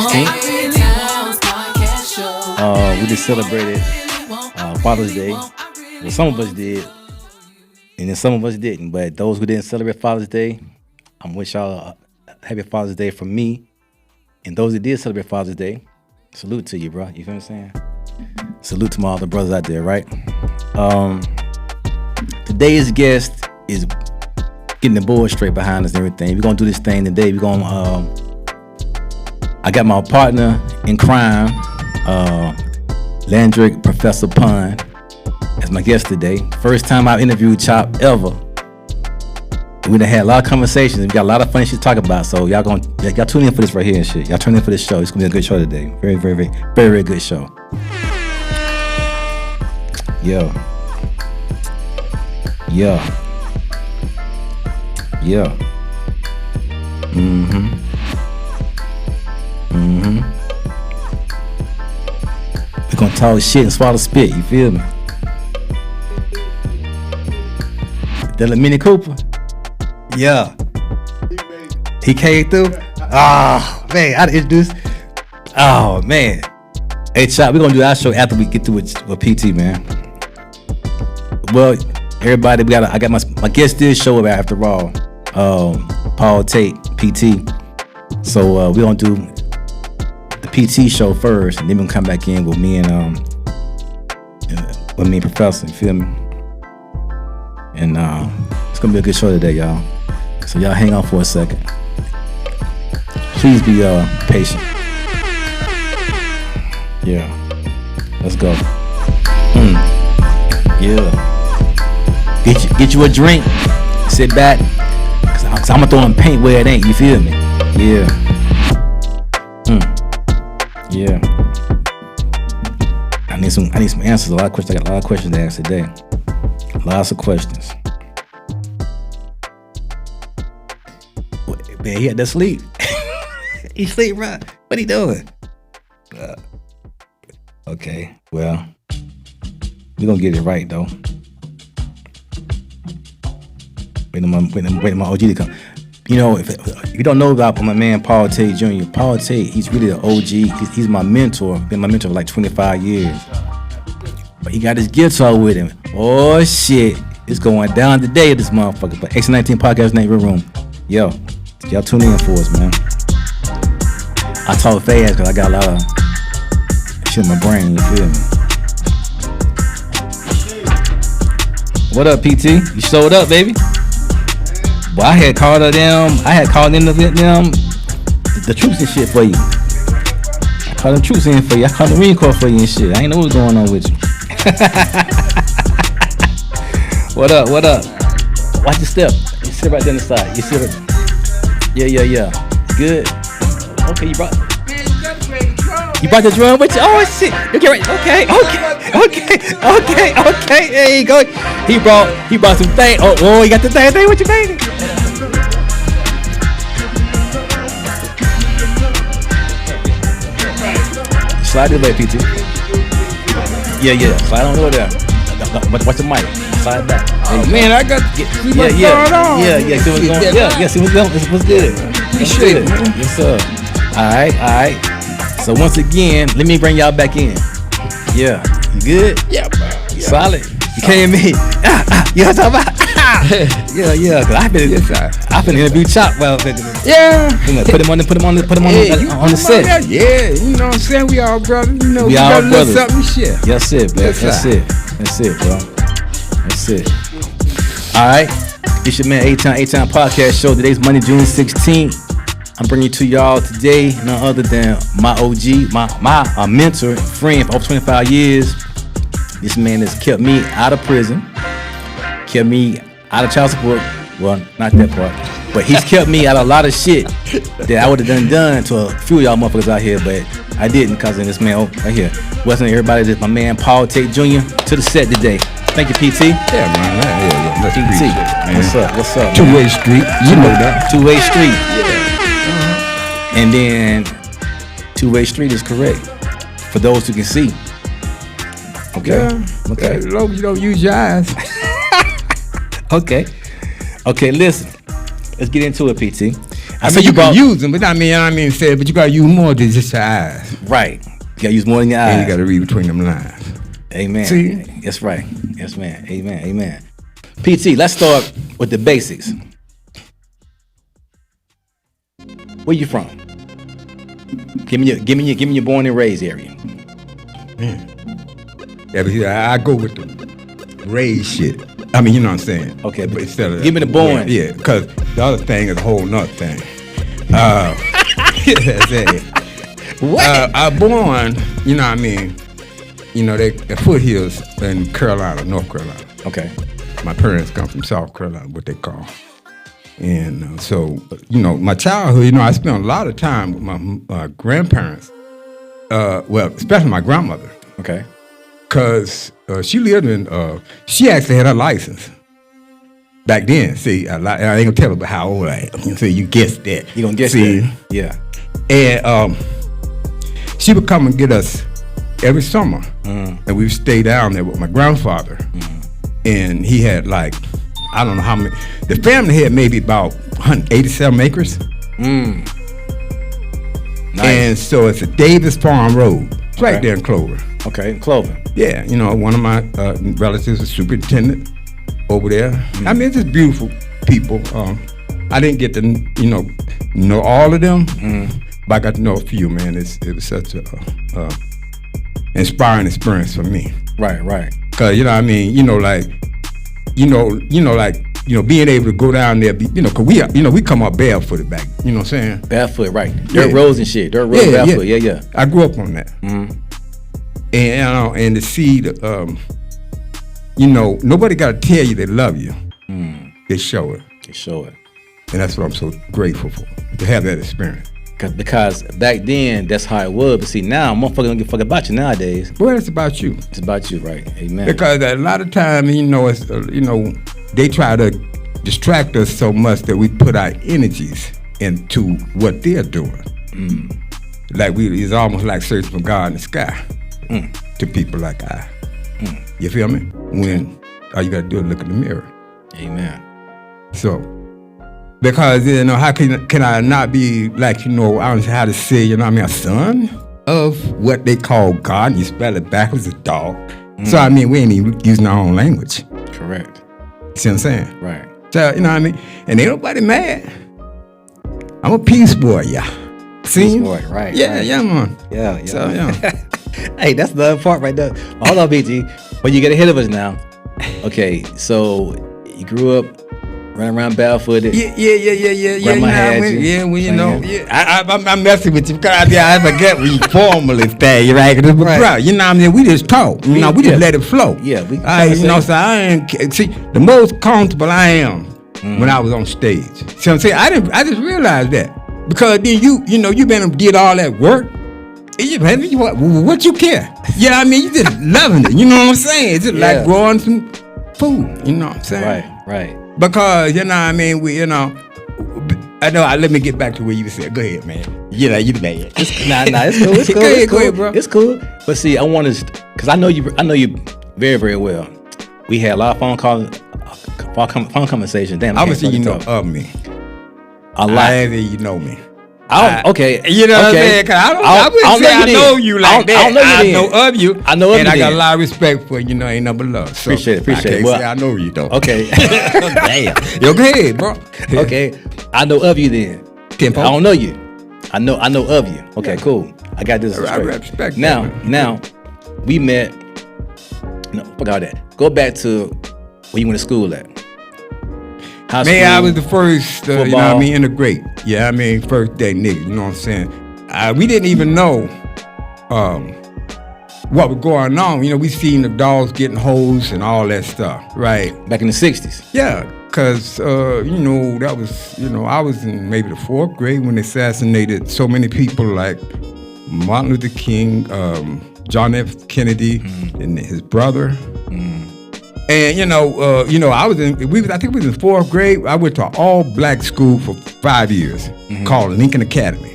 16th. We just celebrated Father's Day. Well, some of us did, and then some of us didn't. But those who didn't celebrate Father's Day, I'm wish y'all a happy Father's Day from me. And those that did celebrate Father's Day, salute to you, bro. You feel what I'm saying? Salute to all the brothers out there, right? Today's guest is getting the board straight behind us and everything. We're gonna do this thing today. We're gonna I got my partner in crime, Landrick Professor Pun, as my guest today. First time I've interviewed Chop ever. We done had a lot of conversations. We got a lot of funny shit to talk about. So y'all tune in for this right here and shit. Y'all tune in for this show. It's gonna be a good show today. Very, very, very, very, very good show. Yo. We're gonna talk shit and swallow spit, you feel me? That a Mini Cooper? Yeah. He came through? Oh, man, I introduced. Oh, man. Hey, Chop, we're gonna do our show after we get through with PT, man. Well, everybody, I got my guest did show up after all. Paul Tate, PT. So we're gonna do the PT show first, and then we're gonna come back in with me and Professor, you feel me? And it's gonna be a good show today, y'all. So y'all hang on for a second. Please be patient. Yeah. Let's go. Yeah. Get you a drink. Sit back. Cause I'm gonna throw in paint where it ain't. You feel me? Yeah. Yeah. I need some answers. I got a lot of questions to ask today. Lots of questions. Man, he had to sleep. He sleep, bro. What he doing? Okay, well, we gonna get it right though. Waiting my OG to come. You know, if you don't know about my man Paul Tate Jr., Paul Tate, he's really the OG. He's my mentor. Been my mentor for like 25 years. But he got his guitar with him. Oh shit, it's going down today, this motherfucker. But X19 Podcast Name Room. Yo, y'all tune in for us, man. I talk fast because I got a lot of shit in my brain, you feel me? What up, PT? You showed up, baby. Boy, I had called in the troops and shit for you. I called them troops in for you. I called the Marine Corps for you and shit. I ain't know what's going on with you. What up? Watch your step. You sit right there on the side. You sit right. Yeah. Good. Okay, you brought the drum with you? Oh shit. Okay, right. Okay. There you go. He brought some thing. Oh, you got the thing with you, baby. Slide this way, PT. Yeah. Slide on over there. Watch the mic. Slide back. Oh man, I got yeah. See what's going on. Yeah. See what's going. What's good? What's good, man? Yes, sir. All right. So once again, let me bring y'all back in. Yeah. You good? Yeah, bro. Yeah. Solid. You came in. You know what I'm talking about? Yeah. Cause I've been interview Chop. Well, yeah. Put him on the set. Yeah, you know what I'm saying? We all brothers. You know, we all brothers. Something shit. That's it, man. That's it, bro. That's it. All right. It's your man Atown Podcast Show. Today's Monday, June 16th. I'm bringing to y'all today none other than my OG, my mentor, friend for over 25 years. This man has kept me out of prison, kept me out of child support. Well, not that part, but he's kept me out of a lot of shit that I would have done to a few of y'all motherfuckers out here, but I didn't because of this man right here. Welcome everybody to my man Paul Tate Jr. to the set today. Thank you, PT. Yeah, man. Yeah. PT. What's up? Two-way street. You know that. Two-way street. Yeah. And then two-way street is correct for those who can see. Okay. Yeah. Okay. As long as you don't use your eyes. Okay, listen. Let's get into it, PT. I mean, you can use them, but but you gotta use more than just your eyes. Right. You gotta use more than your eyes. And you gotta read between them lines. Amen. See? That's right. Yes, man. Amen. Amen. PT, let's start with the basics. Where you from? Give me your born and raised area. Yeah, but I go with the raised shit. I mean, you know what I'm saying? Okay, but instead of give me the born. Yeah, because the other thing is a whole nother thing. What? I born, you know what I mean? You know, the foothills in Carolina, North Carolina. Okay. My parents come from South Carolina, what they call. And so, you know, my childhood, you know, I spent a lot of time with my grandparents. Well, especially my grandmother. Okay. Because she lived in, she actually had her license. Back then, see, I ain't gonna tell her about how old I am. So you guess that. You gonna guess see, that? Yeah. And she would come and get us every summer. And we would stay down there with my grandfather. And he had like, I don't know how many, the family had maybe about 187 acres. Nice. And so it's a Davis Farm Road. It's right there in Clover. Okay, Clover. Yeah, you know, one of my relatives is superintendent over there. I mean, it's just beautiful people. I didn't get to, know all of them, but I got to know a few, man. It was such a inspiring experience for me. Right. Cause you know what I mean, being able to go down there, cause we come up barefooted back, you know what I'm saying? Barefoot, right. Dirt roads and shit. Dirt roads, barefoot, yeah. I grew up on that. And to see the, nobody got to tell you they love you. They show it. And that's what I'm so grateful for, to have that experience. Because back then, that's how it was. But see, now, motherfuckers don't give a fuck about you nowadays. Well, it's about you. It's about you, right. Amen. Because a lot of times, it's, they try to distract us so much that we put our energies into what they're doing. Like it's almost like searching for God in the sky to people like I. You feel me? When all you got to do is look in the mirror. Amen. So, because, how can I not be like, I don't know how to say, a son of what they call God? You spell it backwards, it's dog. So, I mean, we ain't even using our own language. Correct. You see what I'm saying? Right. So, you know what I mean? And ain't nobody mad. I'm a peace boy, yeah. See? Peace boy, right. Yeah, right. yeah, man. Yeah. So, yeah. Hey, that's the other part right there. Hold on, BG. But you get ahead of us now. Okay, so you grew up running around barefooted. Yeah. Grandma had you. I'm messing with you because I forget we formally say, right? Right. You know what I mean? We just talk. We just let it flow. Yeah. So I ain't, see, the most comfortable I am when I was on stage. See what I'm saying? I just realized that. Because then you been and did all that work. What you care? Yeah, I mean, you just loving it. You know what I'm saying? It's just like growing some food. You know what I'm saying? Right. Because, you know what I mean, let me get back to where you said. Go ahead, man. You the man. Nah, it's cool. It's cool. Go ahead, bro. It's cool. But see, I want to, because I know you very, very well. We had a lot of phone conversations. Damn, I would say you know of me. A lot. You know me. Okay. You know what I'm saying? Cause I wouldn't say I know you like that. I know of you. I know of you. And I got a lot of respect for you. Ain't nothing but love. So appreciate it. I can't say I know you though. Okay. Damn. Yo, go ahead, bro. Okay. I know of you then. Tempo. I don't know you. I know of you. Okay, cool. I got this. I respect now, we met. No, forgot that. Go back to where you went to school at. High school, I was the first, integrate. Yeah, first day nigga, you know what I'm saying? We didn't even know what was going on. We seen the dogs getting hosed and all that stuff, right? Back in the 60s. Yeah, because, that was, I was in maybe the 4th grade when they assassinated so many people like Martin Luther King, John F. Kennedy, and his brother. And I was I think we was in 4th grade. I went to an all-black school for 5 years called Lincoln Academy,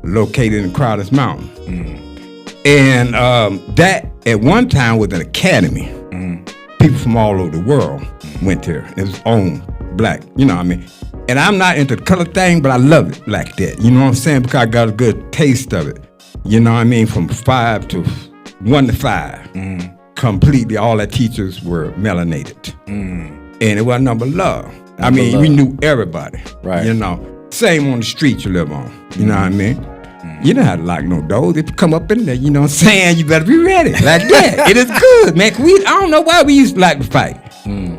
located in Crowder's Mountain. And that at one time was an academy. People from all over the world went there. It was owned black, And I'm not into the color thing, but I love it like that. You know what I'm saying? Because I got a good taste of it. You know what I mean? From 5 to 1 to 5. Completely, all the teachers were melanated. And it wasn't number love. I mean, we knew everybody. Right. You know, same on the street you live on. You know what I mean? You don't have to lock no doors. If you come up in there, you know what I'm saying? You better be ready. Like that. It is good, man. I don't know why we used to like to fight.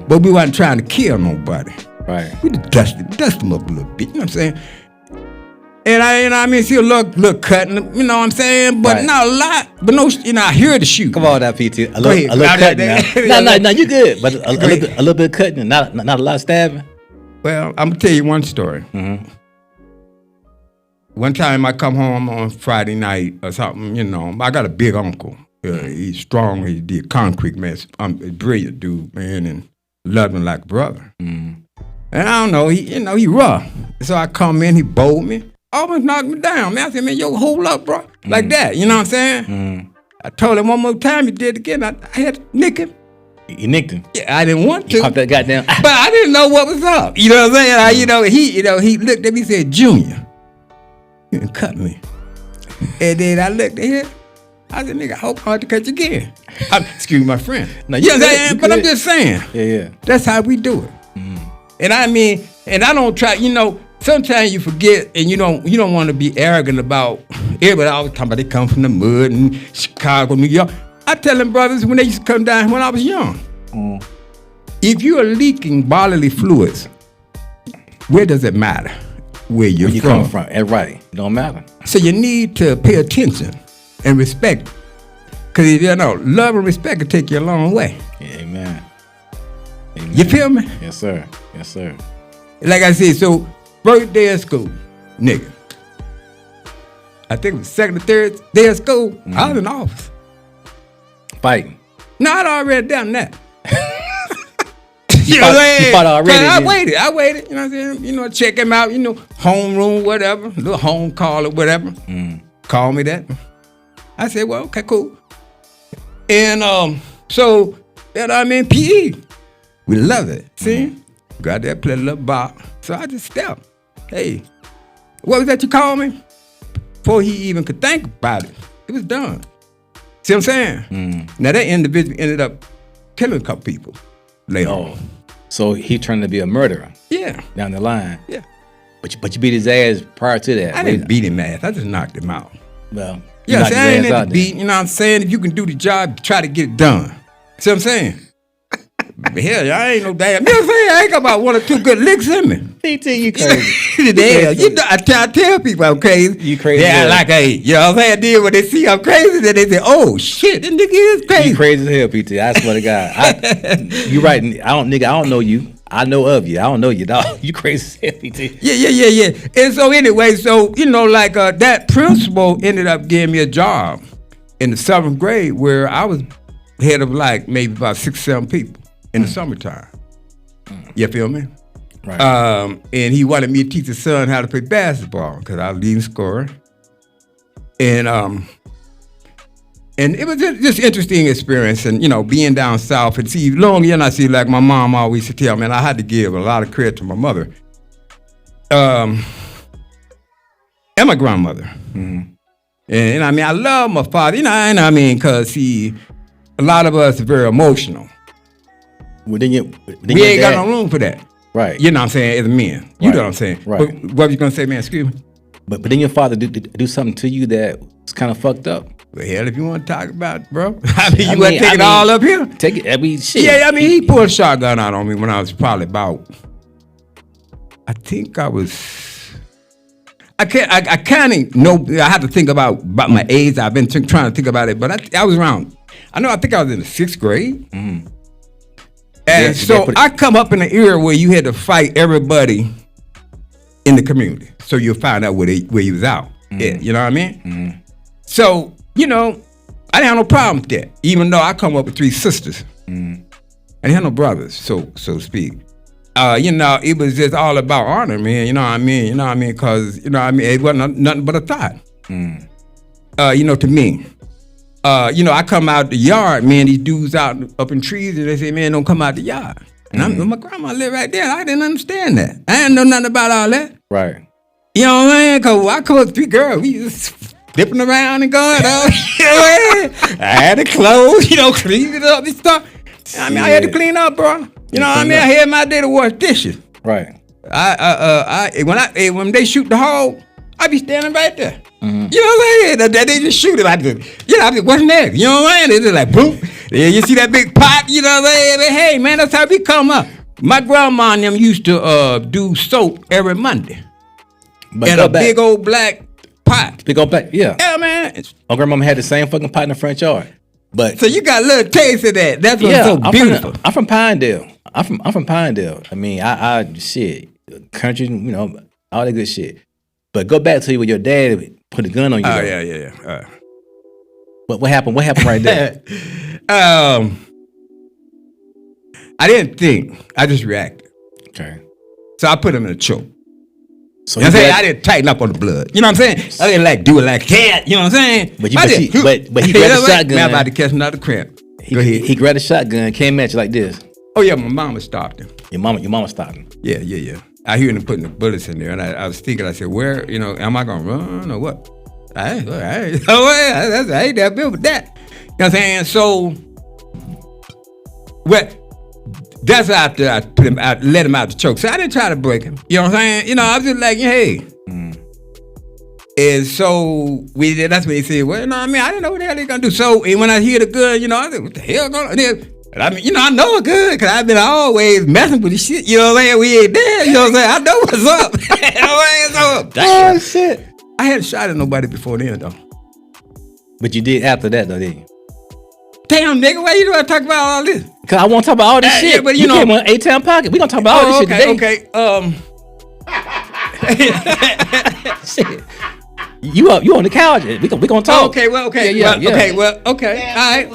But we wasn't trying to kill nobody. Right. We just dust them up a little bit. You know what I'm saying? And I mean, see a little cutting, you know what I'm saying? But not a lot. But no, you know, I hear the shoot. Come on now, PT. A little cutting now. No, you good. But a little bit of cutting, not a lot of stabbing. Well, I'm going to tell you one story. One time I come home on Friday night or something, you know, I got a big uncle. He's strong. He did concrete, man. I'm a brilliant dude, man, and loved him like a brother. And I don't know, he rough. So I come in, he bowled me, almost knocked me down, man. I said, man, yo, hold up, bro. Like that, you know what I'm saying? I told him one more time, he did it again. I had to nick him. You nicked him? Yeah, I didn't want to. You popped that goddamn. But I didn't know what was up. You know what I'm saying? He looked at me and said, Junior, you done cut me. And then I looked at him. I said, nigga, I hope I have to cut you again. Excuse my friend. No, you know what I'm saying? But I'm just saying. Yeah. That's how we do it. And I mean, and I don't try, you know, sometimes you forget and you don't want to be arrogant about everybody always talking about they come from the mud and Chicago, New York. I tell them brothers when they used to come down when I was young. If you are leaking bodily fluids, where does it matter? Where you're you from. Come from. Right. It don't matter. So you need to pay attention and respect. Because if you know, love and respect can take you a long way. Yeah, amen. You feel me? Yes, sir. Yes, sir. Like I said, so first day of school, nigga. I think it was second or third day of school, I was in the office. Fighting. No, I'd already done that. You know what I'm saying? You fought already. I waited. You know what I'm saying? You know, check him out. You know, homeroom, whatever, little home call or whatever. Call me that. I said, well, okay, cool. And so, you know, I'm in PE. We love it. See? Got that play a little box. So I just stepped. Hey, what was that you called me? Before he even could think about it, it was done. See what I'm saying? Now that individual ended up killing a couple people later on. So he turned to be a murderer. Yeah. Down the line. Yeah. But you beat his ass prior to that. I didn't beat him ass. I just knocked him out. Well, yeah, see, I ain't at the beat. You know what I'm saying? If you can do the job, try to get it done. See what I'm saying? But hell, I ain't no damn. You know what I'm saying? I ain't got about 1 or 2 good licks in me. PT, you crazy. Hell, you know, I tell people I'm crazy. You crazy. Yeah, like, hey, you know what I'm saying? Then when they see I'm crazy, then they say, oh, shit, this nigga is crazy. You crazy as hell, PT. I swear to God. You right. I don't know you. I know of you. I don't know you, dog. You crazy as hell, PT. Yeah. And so anyway, you know, like that principal ended up giving me a job in the 7th grade where I was head of like maybe about 6 or 7 people in the summertime. You feel me? Right. And he wanted me to teach his son how to play basketball because I was leading scorer. And it was just interesting experience, and you know, being down south and see long and I see like my mom always used to tell me, and I had to give a lot of credit to my mother, and my grandmother. And I mean, I love my father, you know, and I mean, because a lot of us are very emotional. Well, we ain't got no room for that. Right. You know what I'm saying, as men. You know what I'm saying. Right. What were you going to say, man? Excuse me? But then your father do something to you that was kind of fucked up. Well, hell, if you want to talk about it, bro. You want to take it all up here? Take it, shit. Yeah, I mean, he pulled a shotgun out on me when I was probably about, I think I was, I kind of know, I have to think about my age. I've been trying to think about it, but I was around, I think I was in the 6th grade. And so I come up in an era where you had to fight everybody in the community. So you'll find out where you was out. Yeah, you know what I mean? So, you know, I didn't have no problem with that. Even though I come up with 3 sisters. I didn't have no brothers, so to speak. You know, it was just all about honor, man. You know what I mean? Because, you know what I mean? It wasn't nothing but a thought. You know, to me. You know, I come out the yard, man, these dudes out up in trees, and they say, man, don't come out the yard. And my grandma lived right there. I didn't understand that. I didn't know nothing about all that. Right. You know what I mean? Because I come up to three girls, we just flipping around and going on. You know what I mean? I had to close, clean it up and stuff. I mean, I had to clean up, bro. You know what I mean? I had my day to wash dishes. Right. When they shoot the hog, I be standing right there. Mm-hmm. You know what I'm saying? They just shoot it. I be what's next? You know what I'm saying? They just like boom. Yeah, you see that big pot? You know what I'm saying? Hey man, that's how we come up. My grandma and them used to do soap every Monday. But in a big old black pot. Big old black, yeah. Yeah, man. My grandmama had the same fucking pot in the front yard. But so you got a little taste of that. That's what's so beautiful. I'm from Pinedale. I'm from Pinedale. I mean, I shit, country, all that good shit. But go back to you when your dad put a gun on you. Oh yeah. But what happened? What happened right there? I didn't think. I just reacted. Okay. So I put him in a choke. So you know what I'm saying? I didn't tighten up on the blood. You know what I'm saying? I didn't do it like a cat. You know what I'm saying? But he grabbed the shotgun. Man, I'm about to catch another cramp. Go ahead. He grabbed a shotgun, came at you like this. Oh yeah, my mama stopped him. Your mama stopped him. Yeah. I hear them putting the bullets in there, and I was thinking. I said, "Where? Am I gonna run or what?" I ain't that big with that. You know what I'm saying? So, that's after I put him out, let him out the choke. So I didn't try to break him. You know what I'm saying? I was just like, hey. And so we did. That's what he said. Well, I didn't know what the hell they gonna do. So and when I hear the gun, I said, what the hell going on? And I mean, I know it good because I've been always messing with this shit. You know what I'm saying? We ain't there. You know what I'm saying? I know what's up. You know what I'm saying? Oh shit! I hadn't shot at nobody before then though. But you did after that though, didn't you? Damn, nigga, why you doing talk about all this? Cause I want to talk about all this shit. Yeah, but you came on Atown Pocket. We gonna talk about all this shit today. Okay. Shit. You on the couch? We gonna talk. Okay. Yeah. Okay. All right.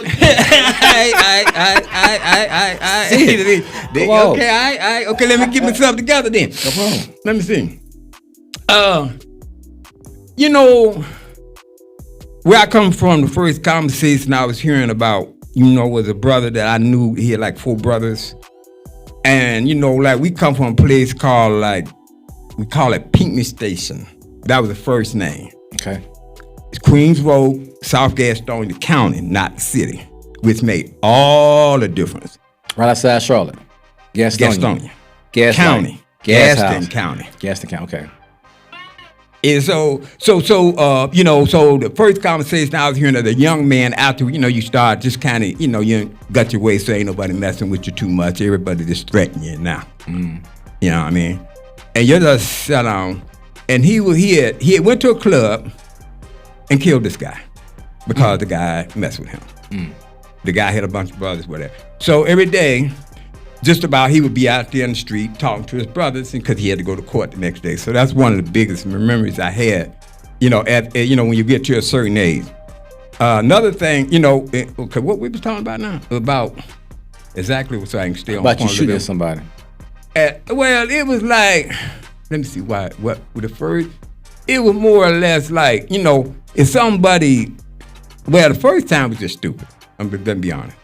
Okay. Let me get myself together then. No problem. Let me see. Where I come from, the first conversation I was hearing about, was a brother that I knew. He had like 4 brothers, and we come from a place called we call it Pinckney Station. That was the first name. Okay. It's Queens Road, South Gastonia County, not the city, which made all the difference. Right outside Charlotte. Gastonia. County. Gaston County. Gaston County, okay. And so the first conversation I was hearing of the young man after, you start just kind of, you got your way, so ain't nobody messing with you too much. Everybody just threatening you now. You know what I mean? And you just sit down. And he had went to a club and killed this guy because the guy messed with him. The guy had a bunch of brothers, whatever. So every day, just about he would be out there in the street talking to his brothers because he had to go to court the next day. So that's one of the biggest memories I had, when you get to a certain age. Another thing, okay, what we was talking about now? About exactly what, so I can stay on about you shooting at somebody. Well, it was like... Let me see what with the first. It was more or less like, if somebody. Well, the first time was just stupid. I'm gonna be honest.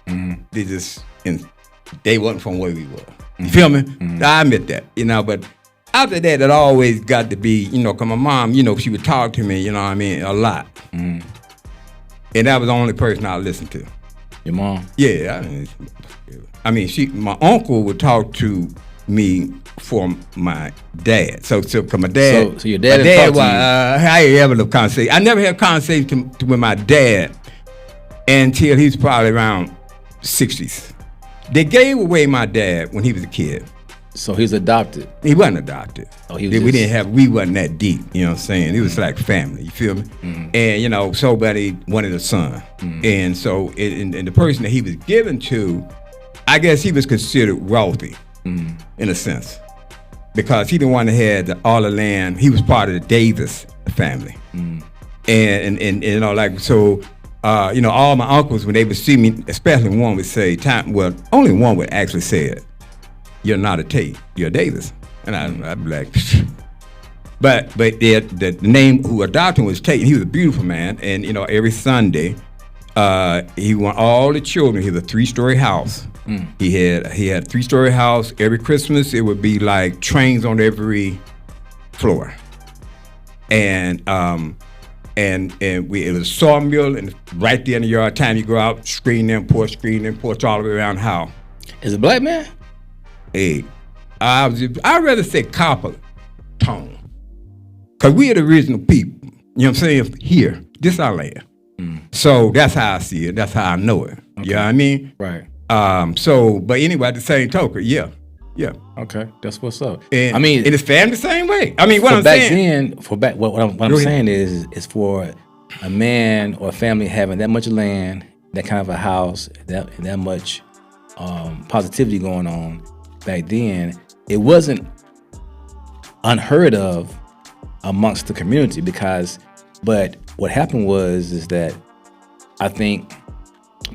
They wasn't from where we were. You feel me? I admit that. But after that, it always got to be, cause my mom, she would talk to me, a lot. And that was the only person I listened to. Your mom? Yeah. My uncle would talk to me for my dad. So my dad. So your dad. My dad was. I ever have conversation. I never had a conversation with my dad until he was probably around 60s. They gave away my dad when he was a kid. So he was adopted. He wasn't adopted. Oh, he was. We wasn't that deep. You know what I'm saying? It was like family. You feel me? And somebody wanted a son, and so and the person that he was given to, I guess he was considered wealthy. In a sense, because he the one that had all the land. He was part of the Davis family, and all my uncles, when they would see me, especially one would say, only one would actually say it, "You're not a Tate, you're a Davis," and I'd be like, but the name who adopted him was Tate. He was a beautiful man, and every Sunday, he want all the children. He was a 3-story house. He had a 3-story house. Every Christmas, it would be like trains on every floor, and it was a sawmill, and right there in the yard. Time you go out, screen them, porch all the way around the house. Is a black man? Hey, I'd rather say copper tone, cause we are the original people. You know what I'm saying? Here, this our land. So that's how I see it. That's how I know it. Okay. You know what I mean? Right. But anyway, at the same token, yeah. Okay, that's what's up. And, I mean, it is family the same way. I mean, what I'm back saying. then, what I'm saying is for a man or a family having that much land, that kind of a house, that much positivity going on. Back then, it wasn't unheard of amongst the community but what happened is that I think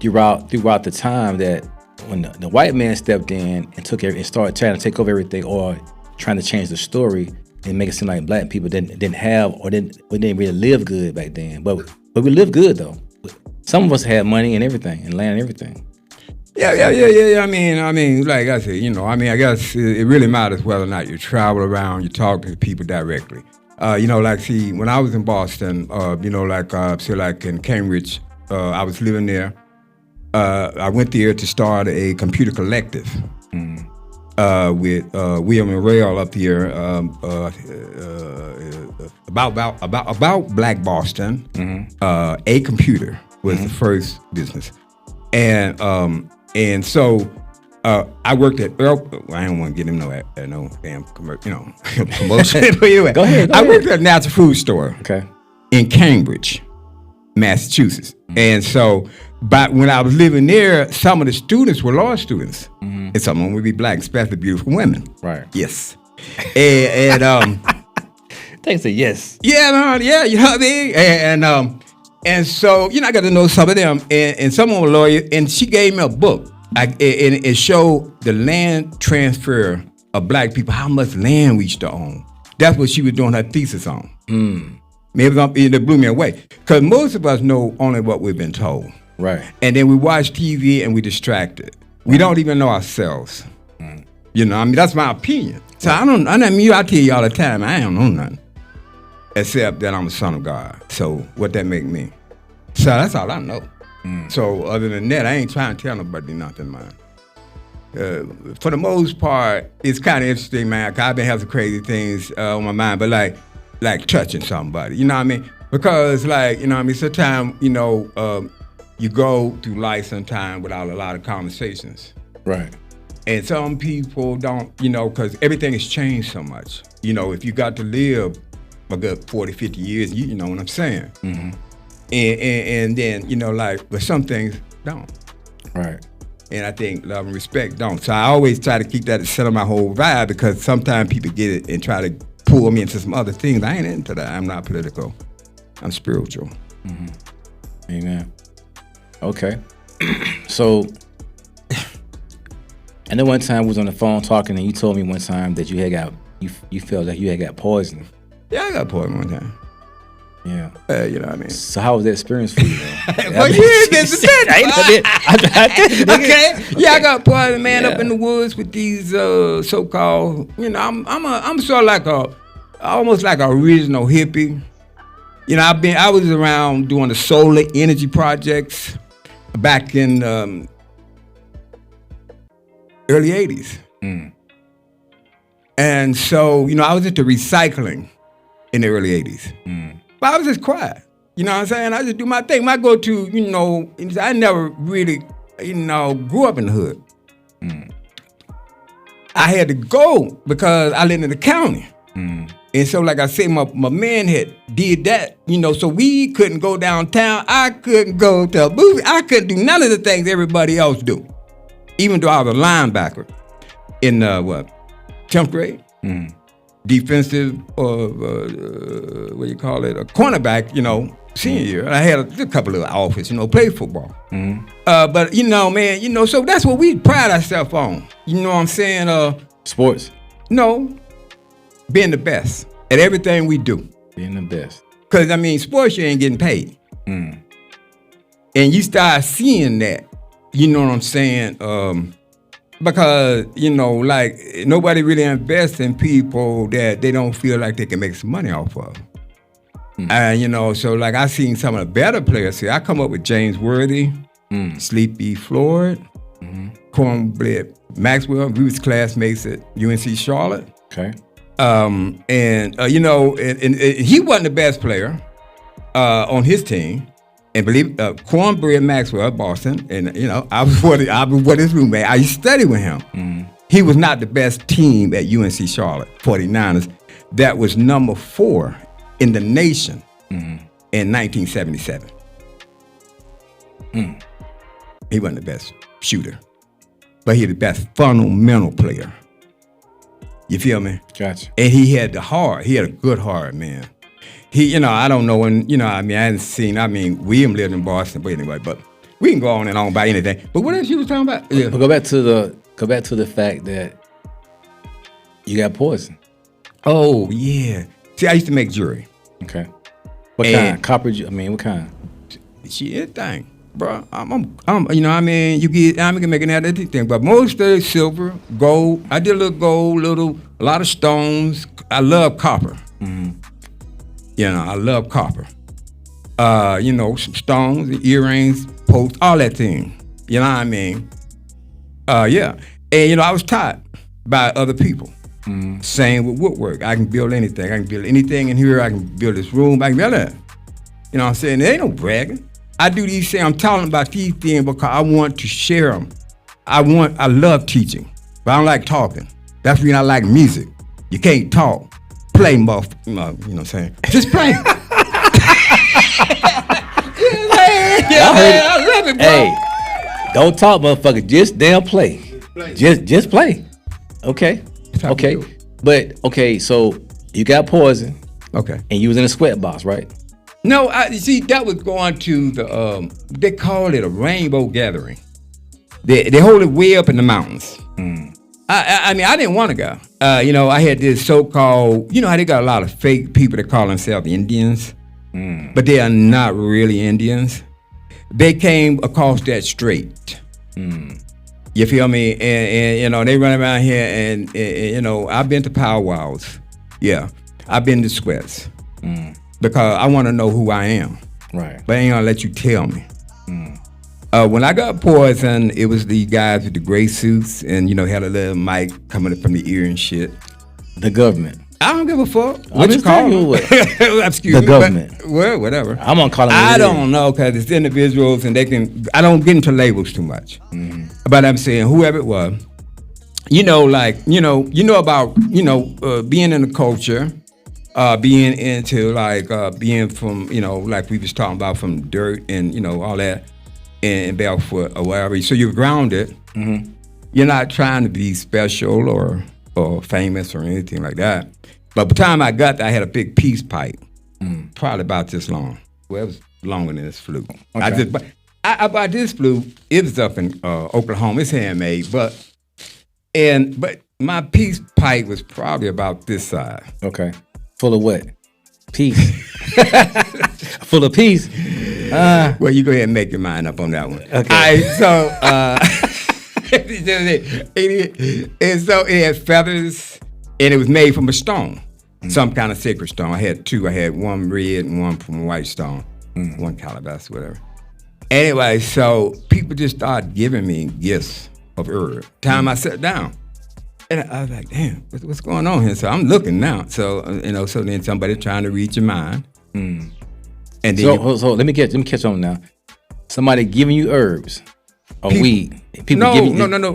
throughout the time that when the white man stepped in and started trying to take over everything or trying to change the story and make it seem like black people didn't have or didn't really live good back then, but we lived good though. Some of us had money and everything and land and everything. Yeah. I mean, like I said, I guess it really matters whether or not you travel around, you talk to people directly. When I was in Boston, like in Cambridge, I was living there. I went there to start a computer collective with William and Rail up here about Black Boston. A computer was the first business, and so I worked at Earl. I don't want to get him no damn promotion. But anyway, go ahead. I worked at a natural food store. Okay. In Cambridge, Massachusetts, and so. But when I was living there, some of the students were law students, and some of them would be black, especially beautiful women. Right. Yes. and Thanks to yes. Yeah, you know what I mean. And so I got to know some of them, and some of them were lawyers. And she gave me a book, and it showed the land transfer of black people, how much land we used to own. That's what she was doing her thesis on. It blew me away because most of us know only what we've been told. Right. And then we watch TV and we distracted. We don't even know ourselves. That's my opinion. So I tell you all the time, I don't know nothing. Except that I'm a son of God. So what that make me? So that's all I know. So other than that, I ain't trying to tell nobody nothing, man. For the most part, it's kind of interesting, man, because I've been having some crazy things on my mind, but like touching somebody, you know what I mean? Because sometimes, you go through life sometime without a lot of conversations. Right. And some people don't, because everything has changed so much. If you got to live a good 40, 50 years, you know what I'm saying? And then, but some things don't. Right. And I think love and respect don't. So I always try to keep that at the center of my whole vibe because sometimes people get it and try to pull me into some other things. I ain't into that. I'm not political. I'm spiritual. Amen. Okay. So, I know one time we was on the phone talking, and you told me one time that you felt like you had got poisoned. Yeah, I got poisoned one time. Yeah. You know what I mean? So how was that experience for you, though? Well, you did okay. Yeah, I got poisoned, man, up in the woods with these so-called, I'm sort of like almost like an original hippie. I was around doing the solar energy projects back in early 80s. And so, I was into recycling in the early 80s. But I was just quiet. You know what I'm saying? I just do my thing. I go to, I never really, grew up in the hood. I had to go because I lived in the county. And so, like I said, my man had did that, so we couldn't go downtown. I couldn't go to a movie. I couldn't do none of the things everybody else do. Even though I was a linebacker in, 10th grade. Defensive, what do you call it, a cornerback, senior year. I had a couple of offers, played football. But, man, so that's what we pride ourselves on. You know what I'm saying? Sports? No. Being the best at everything we do. Being the best. Because, sports, you ain't getting paid. And you start seeing that, You know what I'm saying? Because, like, nobody really invests in people that they don't feel like they can make some money off of. And, so, like, I seen some of the better players here. I come up with James Worthy, Sleepy Floyd, Cornbread Maxwell. We was classmates at UNC Charlotte. Okay. And he wasn't the best player on his team. And believe Cornbread Maxwell at Boston, and I was with his roommate. I used to study with him. He was not the best team at UNC Charlotte 49ers. That was number 4 in the nation in 1977. He wasn't the best shooter, but he was the best fundamental player. You feel me? Gotcha. And he had the heart. He had a good heart, man. He, I don't know when, I hadn't seen, William lived in Boston, but anyway, but we can go on and on about anything. But what else you was talking about? Yeah. But go back to the fact that you got poison. Oh, yeah. See, I used to make jewelry. Okay. What kind? Copper, what kind? Shit, thing. Bro, you get, I'm making that thing, but most of it silver, gold. I did a little gold, a lot of stones. I love copper. I love copper. Some stones, earrings, posts, all that thing. You know what I mean? Yeah. And, I was taught by other people. Same with woodwork. I can build anything. I can build anything in here. I can build this room. I can build that. You know what I'm saying? There ain't no bragging. I do these things. I'm talking about these things because I want to share them. I love teaching, but I don't like talking. That's when I like music. You can't talk. Play, you know what I'm saying? Just play. I love it, bro. Hey, don't talk, motherfucker. Just damn play. Just play. Okay. Okay. But okay, so you got poison. Okay. And you was in a sweat box, right? No, see, that was going to the they call it a rainbow gathering. They hold it way up in the mountains. I didn't want to go. I had this so-called, how they got a lot of fake people that call themselves Indians, but they are not really Indians. They came across that strait. You feel me? And they run around here and I've been to powwows. Yeah, I've been to sweats because I want to know who I am. Right. But I ain't gonna let you tell me. When I got poisoned, it was the guys with the gray suits and, had a little mic coming up from the ear and shit. The government. I don't give a fuck. What you call it? Excuse the me. government. But, well, whatever. I'm gonna call them. I don't know, because it's individuals and I don't get into labels too much. But I'm saying whoever it was, about, being in the culture, being into being from, like we was talking about from dirt and, all that. In Belfoot or wherever, so you're grounded. You're not trying to be special or famous or anything like that. But by the time I got there, I had a big peace pipe, probably about this long. Well, it was longer than this flute. Okay. I bought this flute. It was up in Oklahoma. It's handmade, but my peace pipe was probably about this size. Okay. Full of what? Peace. Full of peace. Well, you go ahead and make your mind up on that one. Okay. All right, so and so it had feathers, and it was made from a stone, some kind of sacred stone. I had two. I had one red and one from white stone, one calabash, whatever. Anyway, so people just started giving me gifts of herb. Time I sat down, and I was like, "Damn, what's going on here?" So I'm looking now. So so then somebody trying to read your mind. And then so let me catch on now. Somebody giving you herbs or weed. No.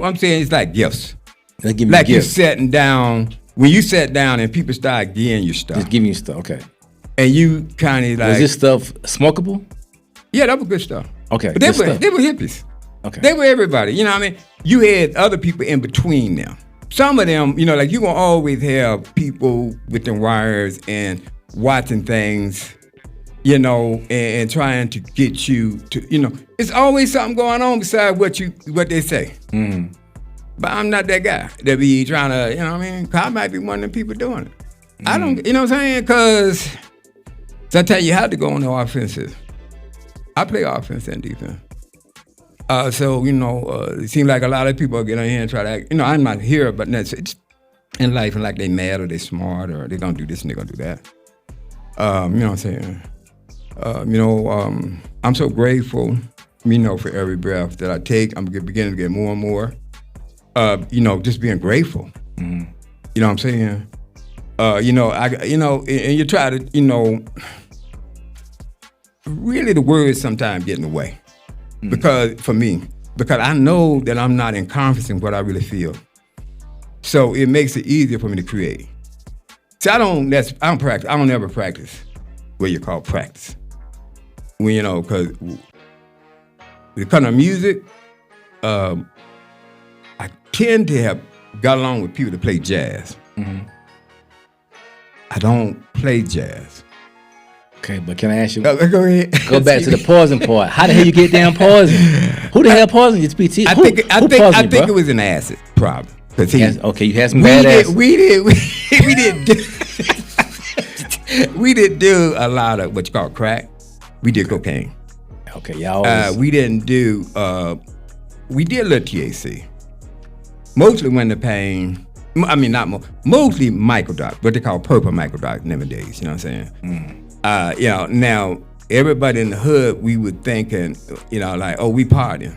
I'm saying it's like gifts. They give you like gifts. You're sitting down. When you sat down and people start giving you stuff. Just giving you stuff. Okay. And you kind of like. Was this stuff smokable? Yeah, that was good stuff. Okay. But they were hippies. Okay. They were everybody. You know what I mean? You had other people in between them. Some of them, like you gonna always have people with them wires and watching things. And trying to get you to, it's always something going on besides what they say. But I'm not that guy that be trying to, you know what I mean? 'Cause I might be one of the people doing it. I don't, you know what I'm saying? Because I tell you how to go on the offensive. I play offense and defense. So, it seems like a lot of people get on here and try to act, I'm not here, but that's it's in life, and like they mad or they smart or they're going to do this and they're going to do that. You know what I'm saying? I'm so grateful, for every breath that I take. I'm beginning to get more and more, just being grateful. Mm-hmm. You know what I'm saying? And you try to, really the words sometimes get in the way. Because I know that I'm not in confidence in what I really feel. So it makes it easier for me to create. See, I don't practice. I don't ever practice what you call practice. Because when it comes to music, I tend to have got along with people that play jazz. Mm-hmm. I don't play jazz. Okay, but can I ask you? Go ahead. Go back to the pausing part. How the hell you get down pausing? Who the hell pausing? It's PT. I think it was an acid problem. Okay, you had some bad acid. We didn't do a lot of what you call crack. We did cocaine. Okay, y'all. We didn't do. We did a little THC. Mostly when the pain. I mean, not mostly microdot. What they call purple microdot nowadays. You know what I'm saying? Now everybody in the hood, we were thinking, like, oh, we partying.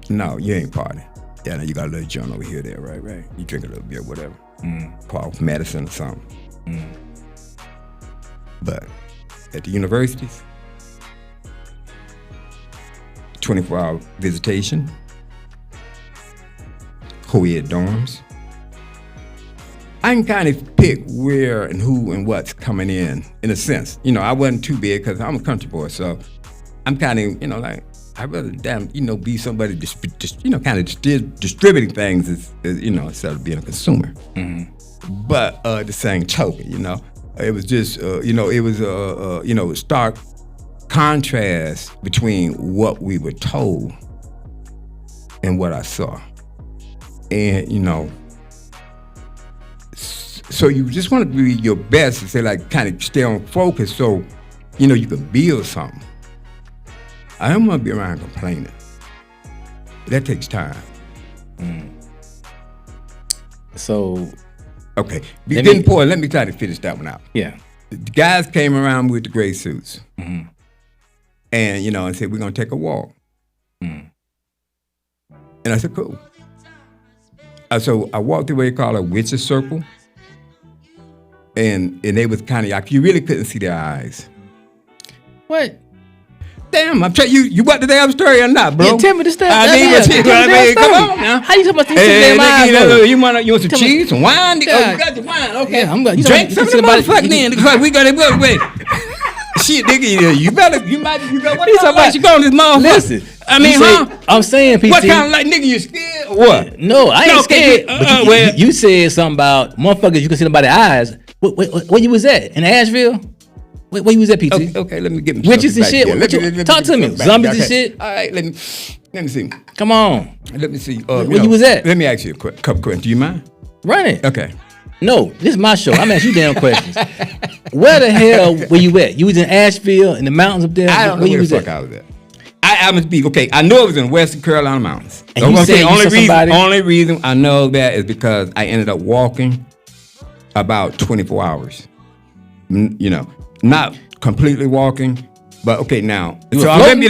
No, you ain't partying. Yeah, now you got a little joint over here, there, right? You drink a little beer, whatever. Called medicine or something. But at the universities, 24-hour visitation, co-ed dorms. I can kind of pick where and who and what's coming in a sense. I wasn't too big because I'm a country boy, so I'm kind of, like, I'd rather be somebody kind of distributing things as instead of being a consumer. Mm-hmm. But the same token, it was just, it was a stark contrast between what we were told and what I saw. And, so you just want to be your best and say, like, kind of stay on focus so, you can build something. I don't want to be around complaining. That takes time. So. Okay. Let me try to finish that one out. Yeah. The guys came around with the gray suits. Mm-hmm. And, and said, we're going to take a walk. And I said, cool. So I walked through what they call a witch's circle. And they was kind of like, you really couldn't see their eyes. What? Damn, I'm telling you, you want the damn story or not, bro? Yeah, tell me the story. Come on now. How you talking about these damn eyes? You want some cheese, some wine? Oh, you got the wine, okay. Yeah, I'm going to drink some of the motherfucker then, because we got to wait. Shit, nigga, you got what kind of light you going this motherfucker? Listen, I mean, I'm saying, PT. What kind of light, nigga, you scared or what? No, I ain't scared. But you said something about motherfuckers you can see them by the eyes. Where you was at? In Asheville? Where you was at, PT? Okay, let me get me witches and shit. Talk to me. Zombies and shit. All right, let me see. Come on. Let me see. Where you was at? Let me ask you a couple questions. Do you mind? Run it. Okay. No, this is my show. I'm asking you damn questions. Where the hell were you at? You was in Asheville in the mountains up there? I don't know where the fuck I was at. I must be okay. I know it was in Western Carolina mountains. And you said only reason I know that is because I ended up walking about 24 hours. Not completely walking, but okay now. So let me.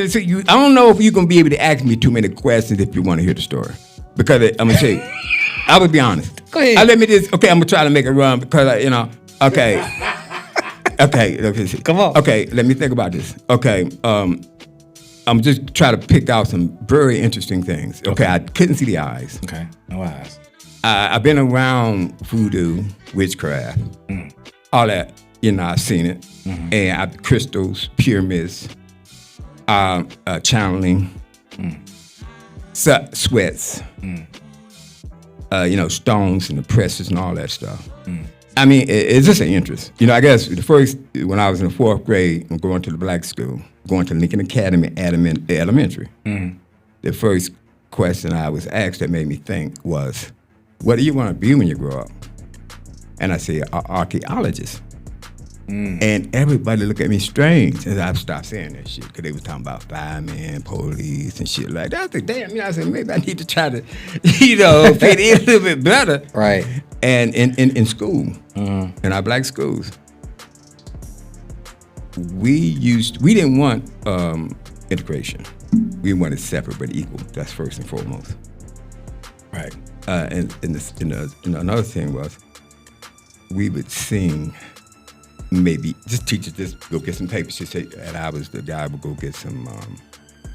So I don't know if you're gonna be able to ask me too many questions if you want to hear the story, because I'm gonna tell you. I would be honest. Go ahead. I'm gonna try to make it run because okay. Okay. Come on. Okay, let me think about this. Okay. I'm just trying to pick out some very interesting things. Okay, I couldn't see the eyes. Okay, no eyes. I've been around voodoo, witchcraft, all that. I've seen it. Mm-hmm. And crystals, pyramids, channeling, sweats, stones and the precious and all that stuff. I mean, it's just an interest. I guess when I was in the 4th grade, I'm going to the black school, going to Lincoln Academy Elementary. The first question I was asked that made me think was, what do you want to be when you grow up? And I said, archaeologist. And everybody looked at me strange. And I stopped saying that shit because they was talking about firemen, police, and shit like that. I was like, damn, I said, maybe I need to try to, fit in a little bit better. Right. And in school, in our black schools, we didn't want integration. We wanted separate but equal. That's first and foremost. Right. And another thing was, we would sing. Maybe just teachers just go get some papers. She say, and I was the guy would go get some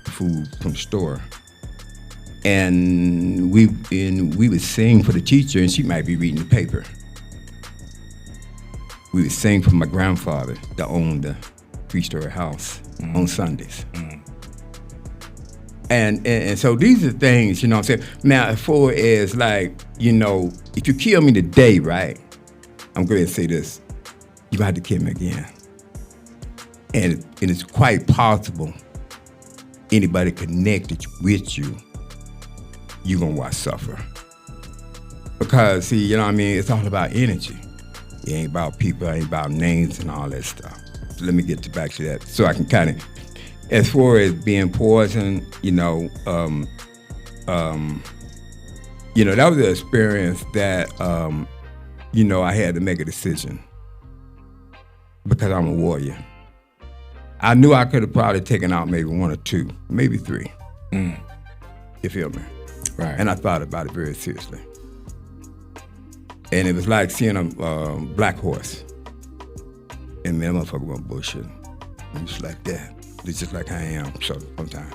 food from the store, and we would sing for the teacher, and she might be reading the paper. We would sing for my grandfather that owned the 3-story house on Sundays. And so these are things, you know what I'm saying? Now, as far as like, if you kill me today, right? I'm going to say this. You have to kill me again. And it's quite possible anybody connected with you, you're going to watch suffer. Because, see, it's all about energy. It ain't about people, it ain't about names and all that stuff. So let me get back to that so I can kind of, as far as being poisoned, that was an experience that, I had to make a decision. Because I'm a warrior. I knew I could have probably taken out maybe 1 or 2, maybe 3. You feel me? Right. And I thought about it very seriously. And it was like seeing a black horse. And man, motherfucker went bullshit. Just like that. It's just like I am sometimes.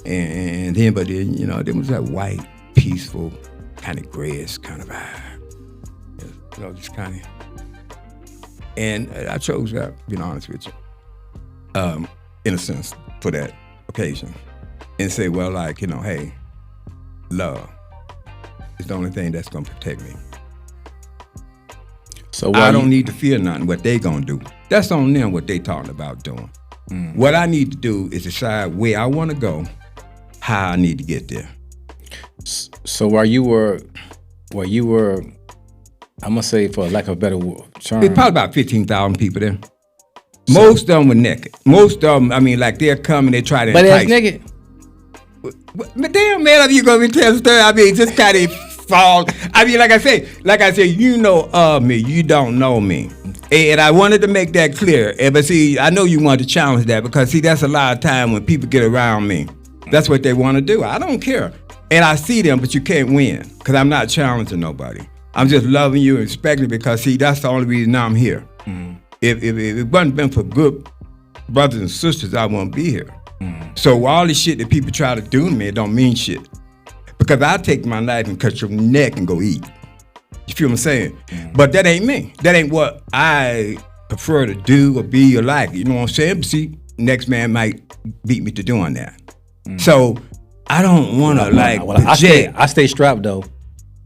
And then, but then, there was that white, peaceful, kind of grayish kind of vibe. Just kind of. And I chose that, being honest with you, in a sense, for that occasion. And say, well, like, hey, love is the only thing that's going to protect me. So I don't need to fear nothing, what they going to do. That's on them, what they talking about doing. What I need to do is decide where I want to go, how I need to get there. So while you were, I'm gonna say, for lack of a better term, there's probably about 15,000 people there. Most of them were naked. Most of them, like they're coming, they try to but entice. that's naked. But damn, man, if you gonna be telling story, just kind of fall. Like I say, you know of me, you don't know me. And I wanted to make that clear. But see, I know you want to challenge that because see, that's a lot of time when people get around me. That's what they want to do. I don't care. And I see them, but you can't win because I'm not challenging nobody. I'm just loving you and respecting you because, see, that's the only reason I'm here. If it wasn't been for good brothers and sisters, I wouldn't be here. So all the shit that people try to do to me, it don't mean shit. Because I take my knife and cut your neck and go eat. You feel what I'm saying? But that ain't me. That ain't what I prefer to do or be or like. You know what I'm saying? But see, next man might beat me to doing that. So I don't want to I stay strapped though.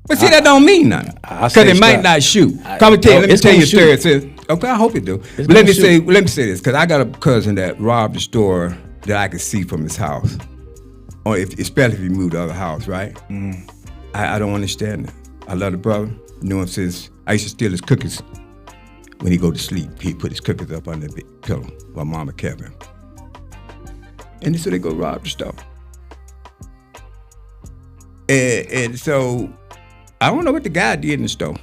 But see, that don't mean nothing. Because it might not shoot. Let me tell you a story. Okay, I hope it do. But let me say this, because I got a cousin that robbed the store that I could see from his house. Or especially if he moved to the other house, right? I don't understand that. I love the brother. Knew him since I used to steal his cookies when he go to sleep. He put his cookies up under the pillow while Mama kept him. And so they go rob the store. And so I don't know what the guy did in the store,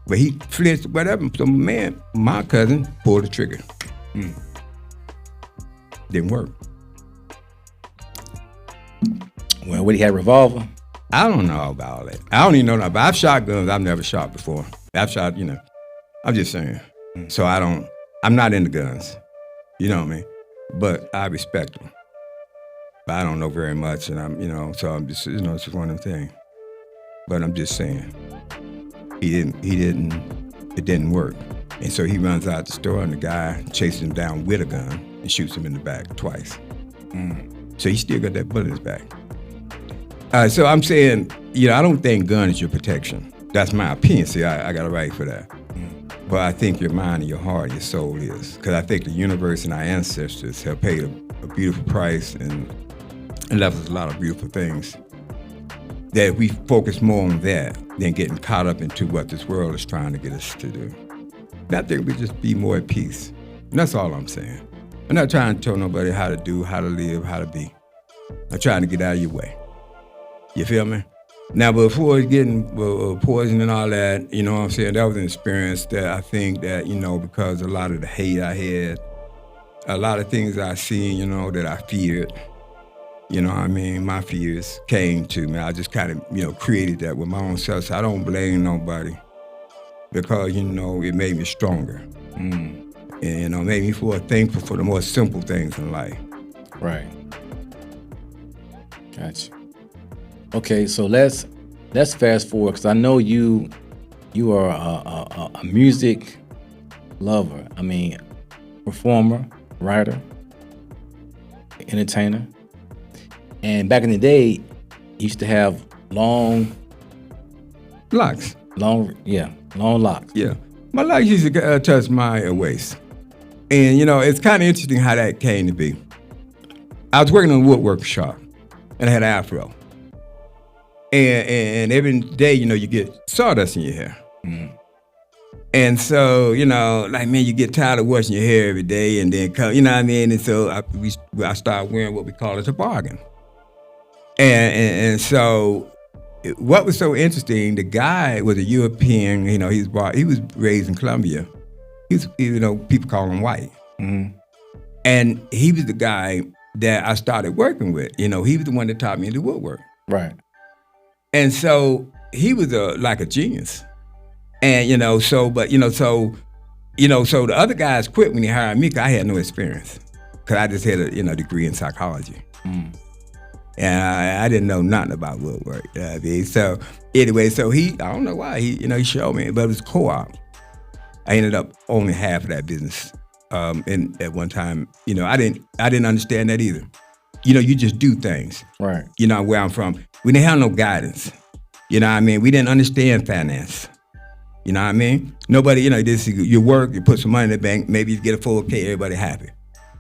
but he flinched whatever. So my cousin pulled the trigger. Didn't work. Well, what, he had a revolver? I don't know about all that. I don't even know that. But I've shot guns I've never shot before. I've shot, I'm just saying. So I'm not into guns. You know what I mean? But I respect them. But I don't know very much, and so I'm just, it's just one of them things. But I'm just saying, it didn't work. And so he runs out the store, and the guy chases him down with a gun and shoots him in the back twice. So he still got that bullet in his back. So I'm saying, I don't think gun is your protection. That's my opinion. See, I got a right for that. But I think your mind and your heart, your soul is. Because I think the universe and our ancestors have paid a beautiful price and left us a lot of beautiful things. That we focus more on that than getting caught up into what this world is trying to get us to do. I think we just be more at peace. And that's all I'm saying. I'm not trying to tell nobody how to do, how to live, how to be. I'm trying to get out of your way. You feel me? Now, before getting poison and all that, you know what I'm saying, that was an experience that I think that, you know, because a lot of the hate I had, a lot of things I seen, you know, that I feared, you know what I mean, my fears came to me. I just kind of, you know, created that with my own self. So I don't blame nobody because, you know, it made me stronger. And, you know, made me feel thankful for the more simple things in life. Right. Gotcha. Okay, so let's fast forward because I know you are a music lover. I mean, performer, writer, entertainer. And back in the day, you used to have long Locks. long locks. Yeah. My locks used to touch my waist. And, you know, it's kind of interesting how that came to be. I was working in a woodwork shop, and I had an afro. And every day, you know, you get sawdust in your hair. And so, you know, like, man, you get tired of washing your hair every day and then come, you know what I mean? And so I started wearing what we call a toboggan. And so what was so interesting, the guy was a European, you know, he was raised in Colombia. You know, people call him white. And he was the guy that I started working with. You know, he was the one that taught me to do woodwork. Right. And so he was like a genius. And, you know, so the other guys quit when he hired me because I had no experience. Because I just had a, you know, degree in psychology. And I didn't know nothing about woodwork. You know what I mean? So anyway, so I don't know why, he showed me, but it was co-op. I ended up owning half of that business. And at one time, you know, I didn't understand that either. You know, you just do things. Right. You know, where I'm from, we didn't have no guidance. You know what I mean? We didn't understand finance. You know what I mean? Nobody, you know, you work, you put some money in the bank, maybe you get a 4K, everybody happy.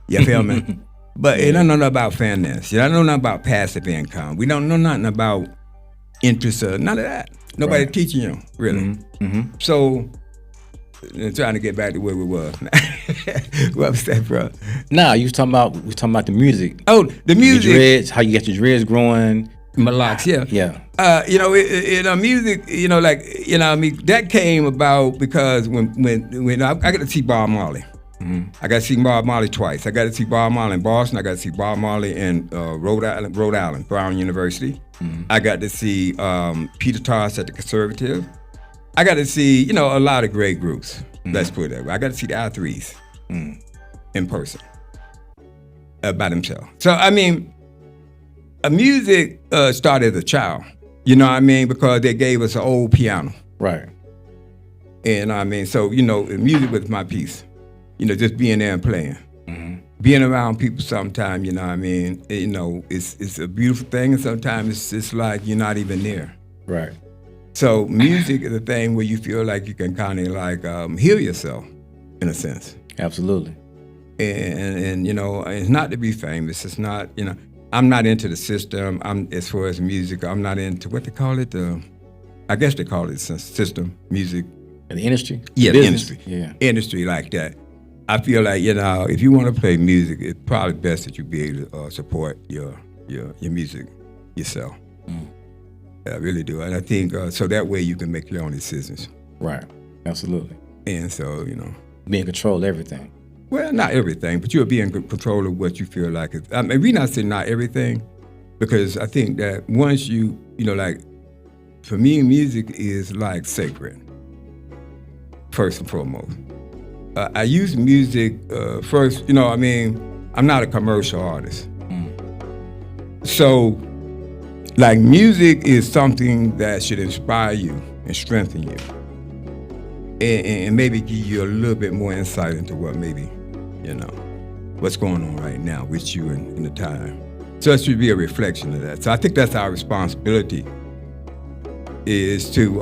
You feel me? But you don't know nothing about finance. You don't know nothing about passive income. We don't know nothing about interest or none of that. Nobody teaching you, really. So, trying to get back to where we were. What was that, bro? Nah, we was talking about the music. Oh, the music. Your dreads, how you got your dreads growing. My locks, yeah. Yeah. You know, in music, you know, like, you know, I mean, that came about because when I got to see Bob Marley. I got to see Bob Marley twice. I got to see Bob Marley in Boston. I got to see Bob Marley in Rhode Island, Brown University. I got to see Peter Tosh at the Conservative. I got to see, you know, a lot of great groups. Let's put it that way. I got to see the I3s in person by themselves. So, I mean, music started as a child, you know what I mean? Because they gave us an old piano. Right. And I mean, so, you know, music was my piece. You know, just being there and playing. Being around people sometimes, you know what I mean? You know, it's a beautiful thing, and sometimes it's just like you're not even there. Right. So music is a thing where you feel like you can kind of like heal yourself, in a sense. Absolutely. And you know, it's not to be famous. It's not, you know, I'm not into the system. As far as music, I'm not into what they call it. I guess they call it system music. The industry? Yeah, the industry. Yeah. Industry like that. I feel like, you know, if you want to play music, it's probably best that you be able to support your music yourself. I really do. And I think so that way you can make your own decisions. Right. Absolutely. And so, you know. Be in control of everything. Well, not everything, but you'll be in control of what you feel like. I mean, we're not saying not everything, because I think that once you know, like, for me, music is like sacred, first and foremost. I use music first, you know, I mean, I'm not a commercial artist. So, like, music is something that should inspire you and strengthen you. And maybe give you a little bit more insight into what maybe, you know, what's going on right now with you in the time. So it should be a reflection of that. So I think that's our responsibility, is to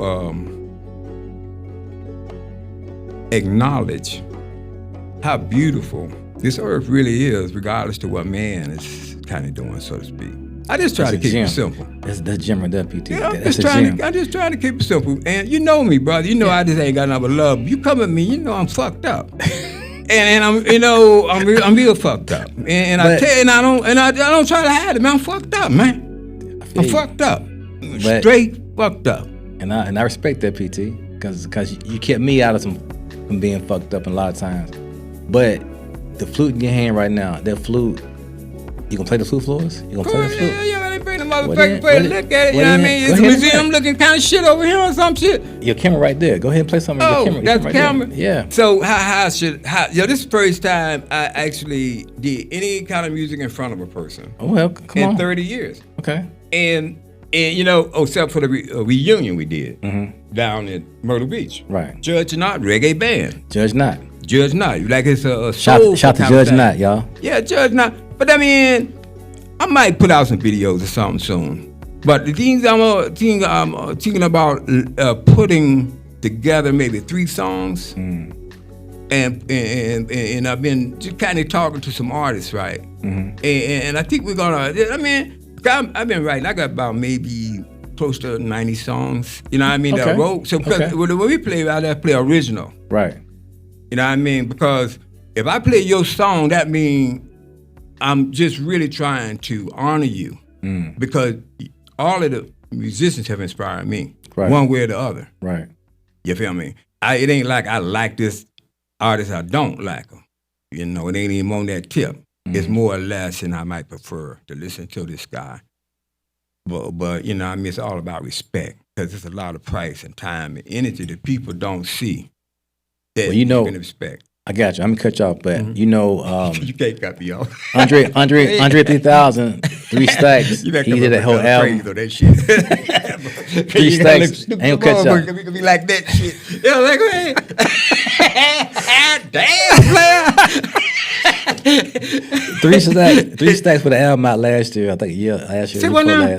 acknowledge how beautiful this earth really is, regardless to what man is kind of doing, so to speak. I just try to keep it simple. That's gym right there, PT. Yeah, I'm just trying to keep it simple. And you know me, brother. You know I just ain't got nothing but love. You come at me, you know I'm fucked up. and I'm real fucked up. And I tell you, and I don't try to hide it, man. I'm fucked up, man. I'm fucked up. Straight fucked up. And I respect that, PT, because you kept me out of from being fucked up a lot of times. But the flute in your hand right now, that flute, you gonna play the flute for us? You gonna play the flute? Yeah, they bring the motherfucking play. Look at it, you know what I mean? It's a museum looking kind of shit over here or some shit. Your camera right there. Go ahead and play something. Oh, that's the camera? Yeah. So this is the first time I actually did any kind of music in front of a person. Oh, well, come on. In 30 years. Okay. And except for the reunion we did down at Myrtle Beach. Right. Judge Not reggae band. Judge Not. Like it's a soul. Shout to Judge Not, y'all. Yeah, Judge Not. But I mean, I might put out some videos or something soon. But the things I'm thinking about putting together maybe 3 songs. And I've been just kind of talking to some artists, right? And I think we're gonna. I mean, I've been writing. I got about maybe close to 90 songs. You know what I mean? That I wrote. So because when we play, I play original. Right. You know what I mean? Because if I play your song, that means I'm just really trying to honor you. Because all of the musicians have inspired me, one way or the other. Right. You feel me? It ain't like I like this artist, I don't like them. You know, it ain't even on that tip. It's more or less, and I might prefer to listen to this guy. But you know, I mean, it's all about respect, because there's a lot of price and time and energy that people don't see. That you can respect. I got you. I'm gonna cut you off, but you know, you can't cut me off. Andre 3000, 3 Stacks. He did that whole album. That shit. 3 Stacks. Ain't gonna cut you off. We can be like that shit. Yeah, like, hey. Damn, player. 3 Stacks for the album out last year. I think last year. Say what now?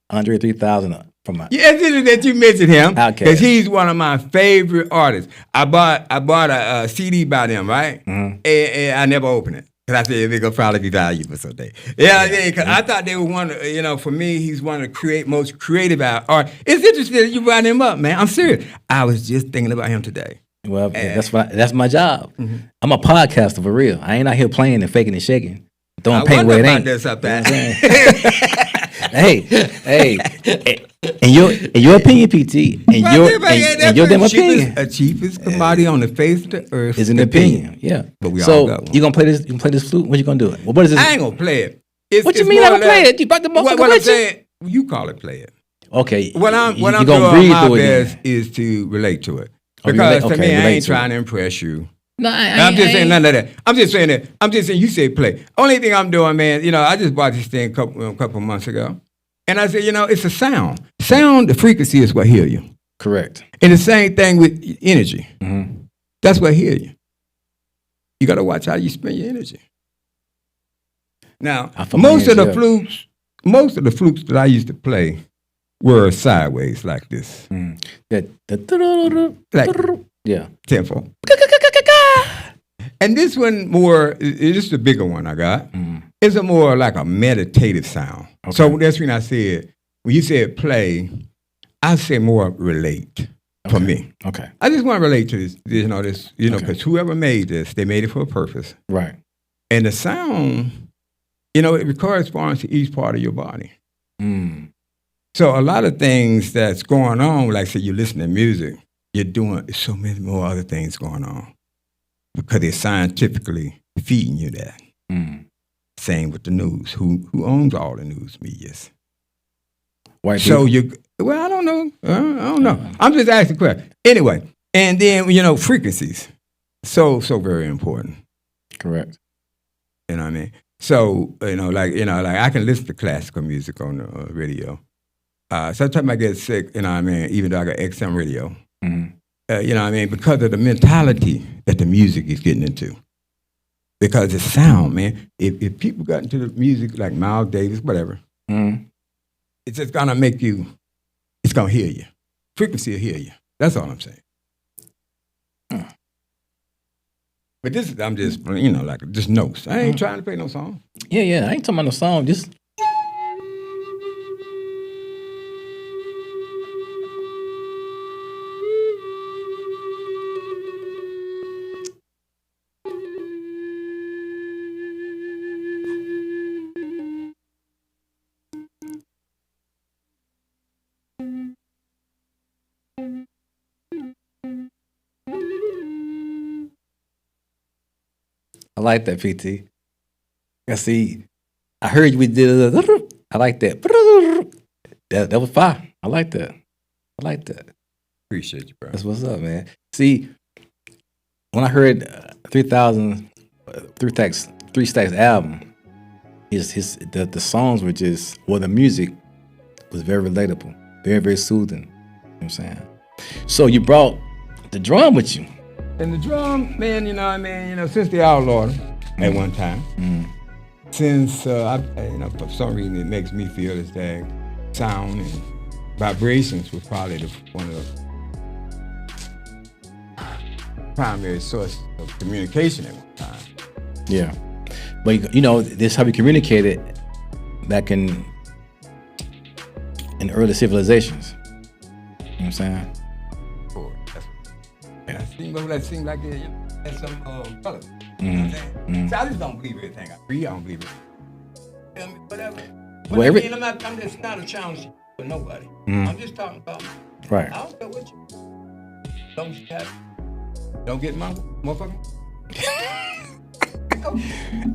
Andre 3000 from my. Yeah, it's interesting that you mentioned him, because Outkast. he's one of my favorite artists. I bought a CD by them, right? And I never opened it, because I said it's gonna probably be valuable someday. Yeah, because I thought they were one. For me, he's one of the most creative art. It's interesting that you brought him up, man. I'm serious. I was just thinking about him today. Well, that's my job. I'm a podcaster for real. I ain't out here playing and faking and shaking, throwing paint where it ain't. This up there. Hey, in your opinion, PT, in your damn opinion, the cheapest commodity on the face of the earth is an opinion. Yeah, but we all got one. You gonna play this? You gonna play this flute? What you gonna do it? Well, what is this? I ain't gonna play it. What you mean I gonna play it? You brought the motherfucker what I'm with you? saying, you call it play it. Okay. What I'm gonna doing my best is to relate to it. Because to me, I ain't trying to impress you. No, I'm just saying none of that. I'm just saying that. I'm just saying you say play. Only thing I'm doing, man, I just bought this thing a couple months ago. And I said, it's a sound. Sound, the frequency is what heal you. Correct. And the same thing with energy. That's what heal you. You got to watch how you spend your energy. Now, most of the flutes that I used to play were sideways like this. Yeah. Tempo. And this one this is the bigger one I got. It's a more like a meditative sound. Okay. So that's when I said, when you said play, I say more relate for me. Okay. I just want to relate to this, because whoever made this, they made it for a purpose. Right. And the sound, it corresponds to each part of your body. So a lot of things that's going on, like say you listen to music, you're doing so many more other things going on, because they're scientifically feeding you that. Same with the news. Who owns all the news medias? White so people? I don't know. I don't know. I'm just asking questions. Anyway, and then frequencies, so very important. Correct. You know what I mean? So like I can listen to classical music on the radio. Sometimes I get sick. You know what I mean? Even though I got XM radio. You know what I mean? Because of the mentality that the music is getting into. Because it's sound, man. If people got into the music like Miles Davis, whatever, it's just gonna make you. It's gonna hear you. Frequency will hear you. That's all I'm saying. But this is I'm just like just notes. I ain't trying to play no song. Yeah. I ain't talking about no song. Just I like that, PT. I see. I heard we did. I like that. That was fire. I like that. I like that. Appreciate you, bro. That's what's up, man. See, when I heard 3,000, Three Stacks album, the songs were just, the music was very relatable, very, very soothing. You know what I'm saying? So you brought the drum with you. And the drum, man, you know what I mean? You know, since they outlawed them at one time, since, for some reason it makes me feel as that sound and vibrations was probably one of the primary sources of communication at one time. Yeah. But, you know, this is how we communicated back in early civilizations. You know what I'm saying? Boy, that seemed like it, had some color. You know what I'm saying? So I just don't believe everything I read. I don't believe it. Whatever. I'm just not a challenge for nobody. I'm just talking about me. Right. I don't care what you don't get my motherfucker.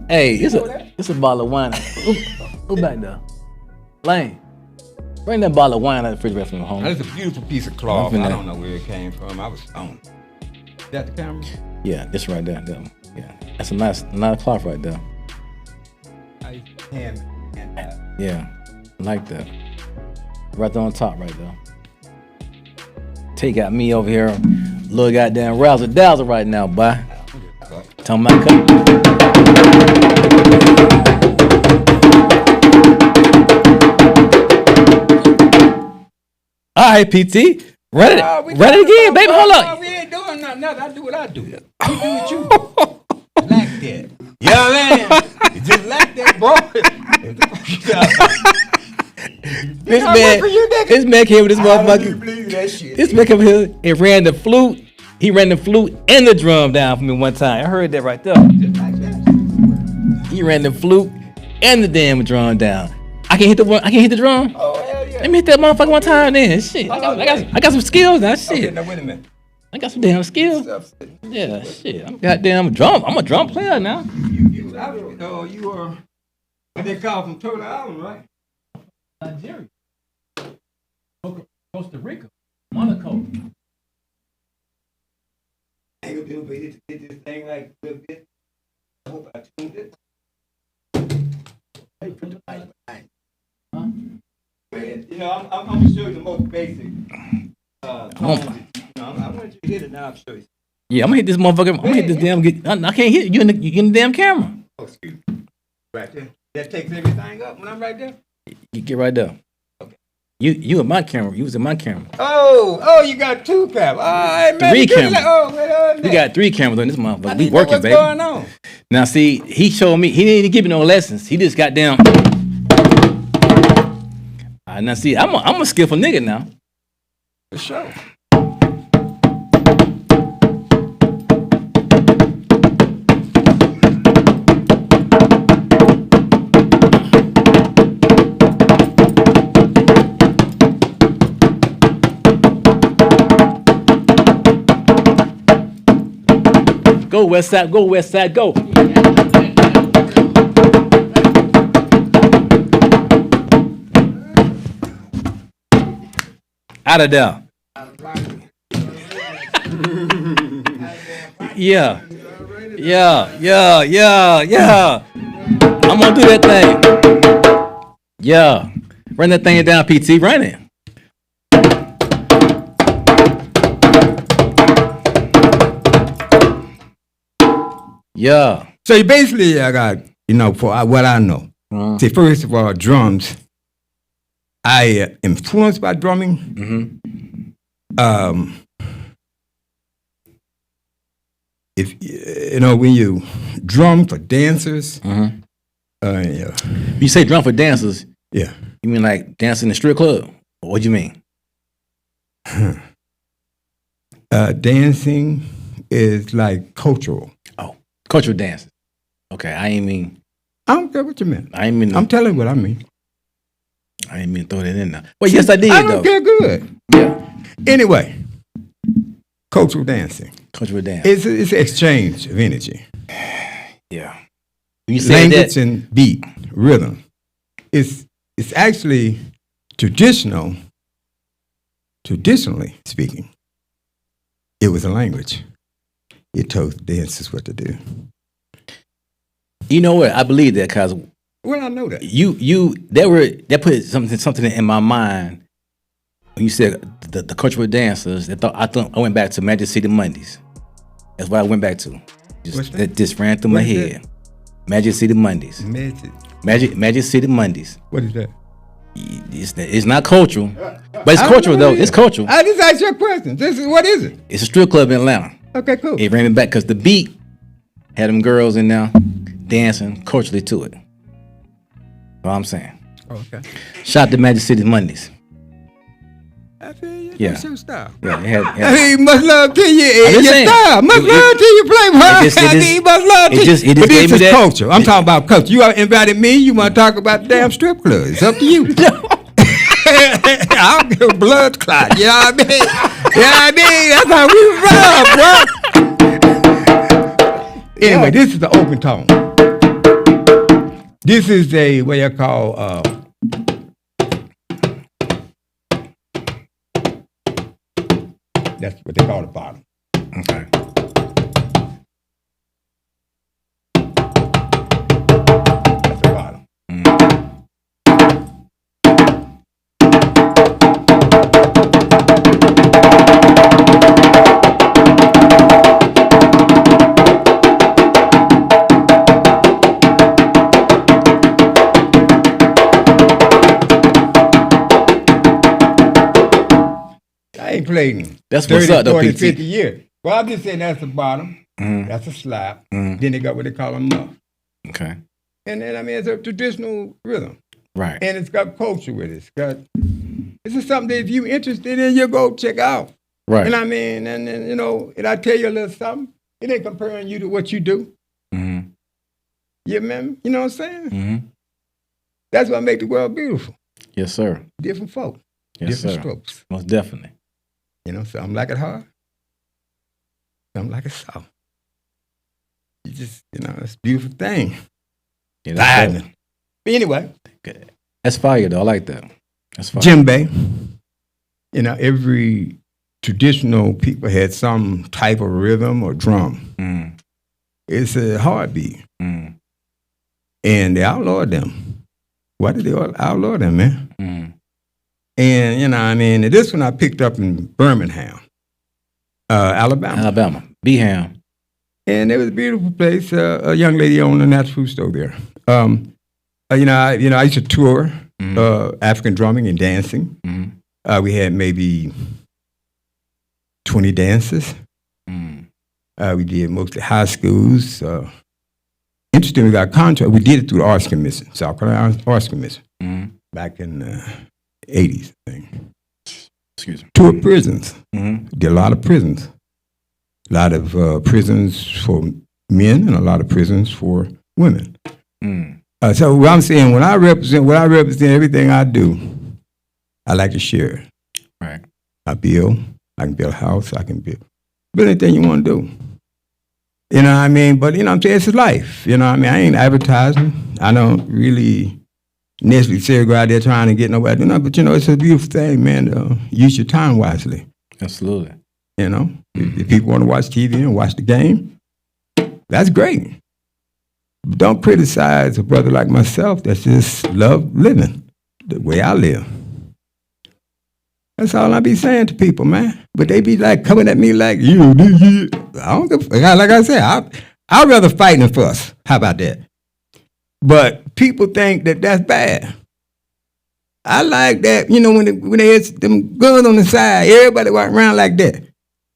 Hey, it's a bottle of wine. Who back there? Lane. Bring that bottle of wine out of the refrigerator from home. That's a beautiful piece of cloth. I don't know where it came from. I was stoned. Is that the camera? Yeah, this right there. That one. Yeah, that's a nice cloth right there. Yeah, I like that. Right there on top, right there. Take out me over here, little goddamn razzle dazzle right now, boy. Talking about cut. All right, PT. Run it again, baby. Hold up. We ain't doing nothing. I do what I do. You do what you do. Like that. You know what I mean? Just like that, boy. This man came with this motherfucker. Believe that shit. This man came here and ran the flute. He ran the flute and the drum down for me one time. I heard that right there. Just like that. He ran the flute and the damn drum down. I can't hit the drum. Oh, hell yeah. Let me hit that motherfucker one time then. Shit. I got some skills now. Shit. Okay, now wait a minute. I got some damn skills. Yeah, shit. I'm a drum player now. You are what they call from Turtle Island, right? Nigeria. Costa Rica. Monaco. I ain't gonna be able to hit this thing like a little bit. I hope I tuned it. Hey, put the mic behind. Huh? You know, I'm gonna show you the most basic. I want you to hit it now. I'll show you. Yeah, I'm gonna hit this motherfucker. I'm gonna hit this damn. I can't hit it. You in the damn camera. Oh, excuse me. Right there. That takes everything up when I'm right there. You get right there. Okay. You in my camera. You was in my camera. Oh, you got two cameras. All right, man. 3 cameras. Wait, we got 3 cameras on this motherfucker. We know working, what's baby. What's going on? Now, see, he showed me. He didn't even give me no lessons. He just got down. Now, see, I'm a skillful nigga now. For sure. Go West Side, go West Side, go. Out of there. Yeah. I'm gonna do that thing. Yeah. Run that thing down, PT. Run it. Yeah. So basically, I got, for what I know. See, first of all, drums. I influenced by drumming. If when you drum for dancers, yeah. You say drum for dancers? Yeah. You mean like dancing in the strip club? What do you mean? Dancing is like cultural. Oh, cultural dances. Okay, I don't care what you mean. I'm telling you what I mean. I didn't mean to throw that in there. Well, yes, I did, I don't care good. Yeah. Anyway, cultural dancing. Cultural dance. It's an exchange of energy. Yeah. You said Language that. and beat, rhythm. It's actually traditionally speaking, it was a language. It told the dancers what to do. You know what? I believe that because Well, I know that. that put something in my mind when you said the cultural dancers. I went back to Magic City Mondays. That's what I went back to. That just ran through my head. Magic City Mondays. Magic City Mondays. What is that? It's not cultural, but it's cultural though. It's cultural. I just asked you a question. What is it? It's a strip club in Atlanta. Okay, cool. It ran me back because the beat had them girls in there dancing culturally to it. That's all I'm saying. Okay. Shout out to Magic City Mondays. I feel you. Yeah. That's your style. Yeah, I mean, much love to you. I'm just saying. Style. Much love to you, Playboy. Much love to you. But this is culture. I'm talking about culture. You invited me. You want to talk about the damn strip club. It's up to you. I'll give a blood clot. You know what I mean? You know what I mean? That's how we rub, bro. Anyway, this is the open tone. This is a, what you call, that's what they call the bottom. Okay. That's the bottom. I ain't played That's what's 30, up, though, 40, PT. 50 years. Well, I'm just saying that's the bottom. Mm-hmm. That's a slap. Mm-hmm. Then they got what they call a muff. Okay. And then, I mean, it's a traditional rhythm. Right. And it's got culture with it. This is something that if you're interested in, you go check out. Right. And I mean, and then, you know, and I tell you a little something. It ain't comparing you to what you do. Mm-hmm. You remember? You know what I'm saying? Mm-hmm. That's what makes the world beautiful. Yes, sir. Different folk. Yes, different sir. strokes. Most definitely. You know, some like it hard. Some like it soft. You just, you know, it's a beautiful thing. Yeah, that's But anyway. good. That's fire, though. I like that. That's fire. Djembe. You know, every traditional people had some type of rhythm or drum. Mm. It's a heartbeat. Mm. And they outlawed them. Why did they outlaw them, man? Mm. And, you know, I mean, this one I picked up in Birmingham, Alabama. Beham. And it was a beautiful place. A young lady owned a natural food store there. I used to tour African drumming and dancing. Mm. We had maybe 20 dances. Mm. We did mostly high schools. Interesting, we got a contract. We did it through the Arts Commission, South Carolina Arts Commission, back in the 80s, I think. Excuse me. Toured prisons. Mm-hmm. Did a lot of prisons. A lot of prisons for men and a lot of prisons for women. Mm. So what I'm saying, when I represent everything I do, I like to share it. Right. I can build a house, I can build anything you want to do. You know what I mean? But, you know what I'm saying, it's life. You know what I mean? I ain't advertising. I don't really necessarily say go out there trying to get nobody. You know, but, you know, it's a beautiful thing, man. Use your time wisely. Absolutely. You know? If people want to watch TV and watch the game, that's great. But don't criticize a brother like myself that's just love living the way I live. That's all I be saying to people, man. But they be like coming at me like, I don't give like I said, I'd rather fight than fuss. How about that? But people think that that's bad. I like that, you know, when they had them guns on the side, everybody walk around like that.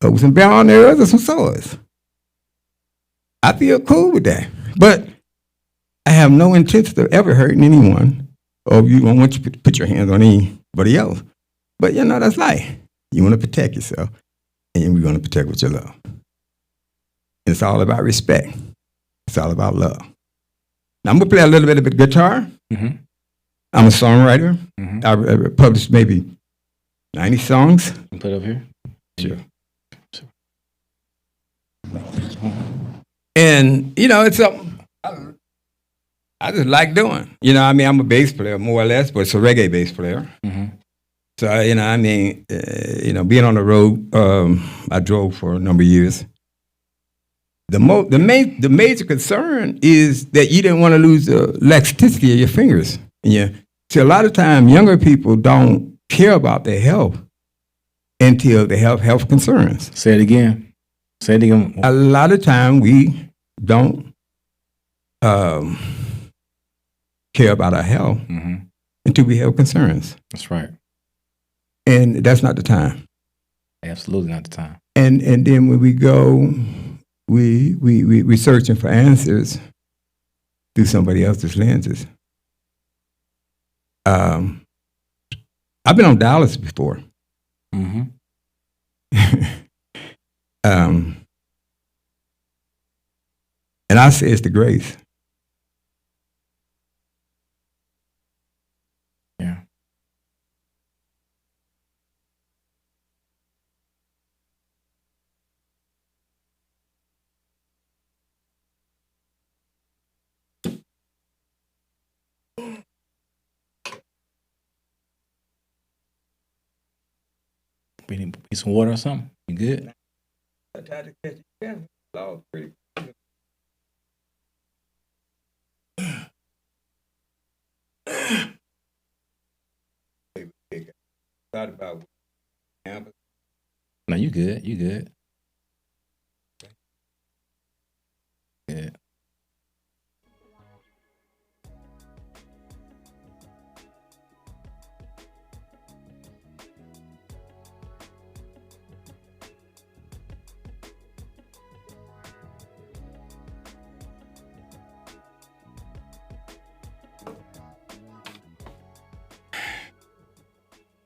With some barrel on their arrows or some swords. I feel cool with that. But I have no intention of ever hurting anyone, or you don't want you to put your hands on anybody else. But, you know, that's life. You want to protect yourself, and we're going to protect what you love. It's all about respect. It's all about love. Now, I'm going to play a little bit of guitar. Mm-hmm. I'm a songwriter. Mm-hmm. I published maybe 90 songs. You put it up here? Sure. And, you know, it's something I just like doing. You know, I mean, I'm a bass player more or less, but it's a reggae bass player. Mm-hmm. So you know, I mean, being on the road, I drove for a number of years. The major concern is that you didn't want to lose the elasticity of your fingers. Yeah. See, a lot of time, younger people don't care about their health until they have health concerns. Say it again. Say it again. A lot of time, we don't care about our health until we have concerns. That's right. And that's not the time. Absolutely not the time. And then when we go, we searching for answers through somebody else's lenses. I've been on dialysis before. Mm-hmm. And I say it's the grace. Yeah. We need some water or something? You good? I tried to catch it. Pretty. Thought about campus. No, you good. You good. Good.